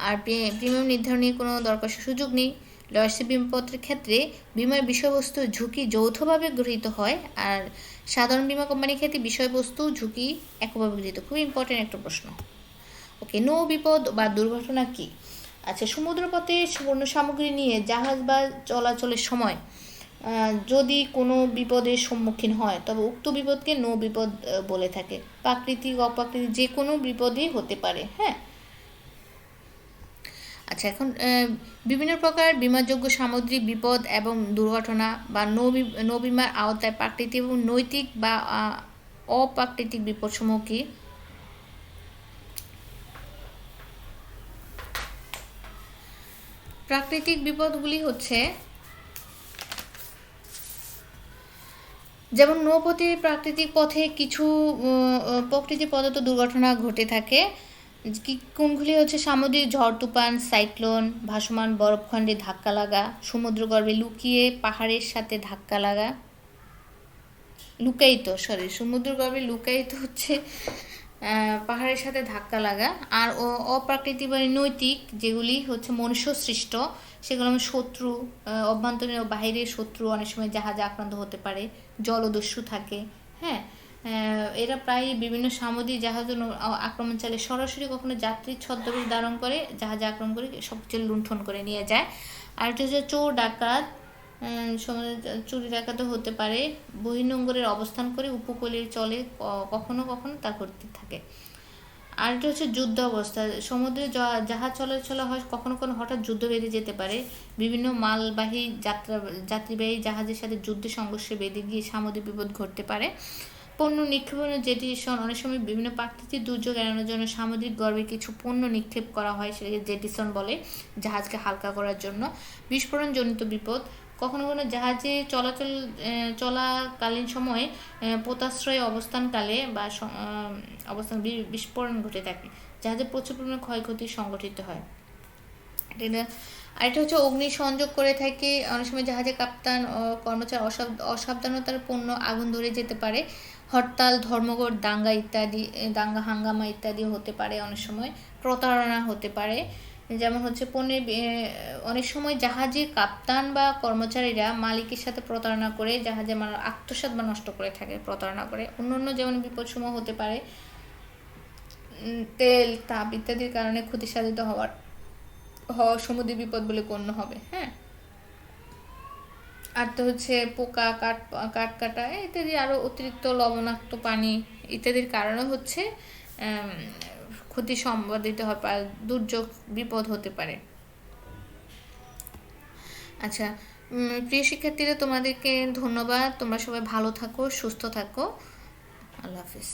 A: আর প্রিমিয়াম নির্ধারণে কোনো দর কষার সুযোগ নেই। লয়েডসের বিমাপত্রের ক্ষেত্রে বিমার বিষয়বস্তু ঝুঁকি যৌথভাবে গৃহীত হয়, আর সাধারণ বীমা কোম্পানির ক্ষেত্রে বিষয়বস্তু ঝুঁকি একভাবে গৃহীত। খুব ইম্পর্টেন্ট একটা প্রশ্ন। ওকে, নৌ বিপদ বা দুর্ঘটনা কি? আচ্ছা, সমুদ্রপথে পণ্য সামগ্রী নিয়ে জাহাজ বা চলাচলের সময় যদি কোনো বিপদের সম্মুখীন হয় তবে উক্ত বিপদকে নৌ বিপদ বলে থাকে। প্রাকৃতিক, অপ্রাকৃতিক যে কোনো বিপদই হতে পারে। হ্যাঁ, আচ্ছা, এখন বিভিন্ন প্রকার বিমাযোগ্য সামুদ্রিক বিপদ এবং দুর্ঘটনা বা নৌ বিমার আওতায় প্রাকৃতিক এবং নৈতিক বা অপ্রাকৃতিক বিপদসমূহ কি? প্রাকৃতিক বিপদগুলি যেমন নৌপথে প্রাকৃতিক পথে কিছু প্রকৃতির প্রদত্ত দুর্ঘটনা ঘটে থাকে। কোনগুলি সামুদ্রিক ঝড় তুফান, সাইক্লোন, ভাসমান বরফখণ্ডে ধাক্কা লাগা, সমুদ্রগর্ভে পাহাড়ের সাথে ধাক্কা লাগা, সমুদ্রগর্ভে লুকায়িত পাহাড়ের সাথে ধাক্কা লাগা। আর অপ্রাকৃতিক বা নৈতিক যেগুলি মনুষ্য সৃষ্ট, সেগুলো শত্রু, অভ্যন্তরীণ ও বাহিরের শত্রু, অনেক সময় জাহাজে আক্রান্ত হতে পারে, জলদস্যু থাকে। হ্যাঁ, এরা প্রায় বিভিন্ন সামুদ্রিক জাহাজ আক্রমণ চালিয়ে সরাসরি কখনো যাত্রীর ছদ্মবেশ ধারণ করে জাহাজে আক্রমণ করে সবচেয়ে লুণ্ঠন করে নিয়ে যায়। আর এটা চোর ডাকাত সমুদ্রে চুরি ডাকাতও হতে পারে। বহির্নোঙরের অবস্থান করে উপকূলের চলে কখনো কখনো তা করতে থাকে। আর এটা হচ্ছে যুদ্ধ অবস্থা। সমুদ্রে জাহাজ চলাচল হয়, কখনো কখনো হঠাৎ যুদ্ধ বেঁধে যেতে পারে। বিভিন্ন মালবাহী যাত্রীবাহী জাহাজের সাথে যুদ্ধে সংঘর্ষে বেঁধে গিয়ে সামুদ্রিক বিপদ ঘটতে পারে। পণ্য নিক্ষেপণের জেটিসন, অনেক সময় বিভিন্ন প্রাকৃতিক দুর্যোগ এড়ানোর জন্য সামুদ্রিক গর্ভে কিছু পণ্য নিক্ষেপ করা হয়, সেটাকে জেটিসন বলে, জাহাজকে হালকা করার জন্য। বিস্ফোরণজনিত বিপদ, কখনো কখনো জাহাজে চলাকালীন সময়ে পোতাশ্রয়ে অবস্থানকালে বা অবস্থান বিস্ফোরণ ঘটে থাকে, জাহাজে প্রচুর পরিমাণে ক্ষয়ক্ষতি সংঘটিত হয়। আরেকটা হচ্ছে অগ্নিসংযোগ করে থাকে। অনেক সময় জাহাজে কাপ্তান ও কর্মচারী অসাবধানতার পণ্য আগুন ধরে যেতে পারে। হরতাল, ধর্মঘট, দাঙ্গা হাঙ্গামা ইত্যাদি হতে পারে। অনেক সময় প্রতারণা হতে পারে, যেমন হচ্ছে অনেক সময় জাহাজের কাপ্তান বা কর্মচারীরা মালিকের সাথে প্রতারণা করে জাহাজে আত্মসাৎ বা নষ্ট করে থাকে, প্রতারণা করে। অন্যান্য যেমন বিপদসমূহ হতে পারে তেল, তাপ ইত্যাদির কারণে ক্ষতিসাধিত হওয়া সমুদ্রের বিপদ বলে গণ্য হবে। হ্যাঁ, আর তো হচ্ছে পোকা, কাঠ কাটা ইত্যাদি, আরও অতিরিক্ত লবণাক্ত পানি ইত্যাদির কারণে হচ্ছে ক্ষতি সম্পাদিত হয়, দুর্যোগ বিপদ হতে পারে। আচ্ছা, প্রিয় শিক্ষার্থীরা, তোমাদেরকে ধন্যবাদ। তোমরা সবাই ভালো থাকো, সুস্থ থাকো। আল্লাহ হাফিজ।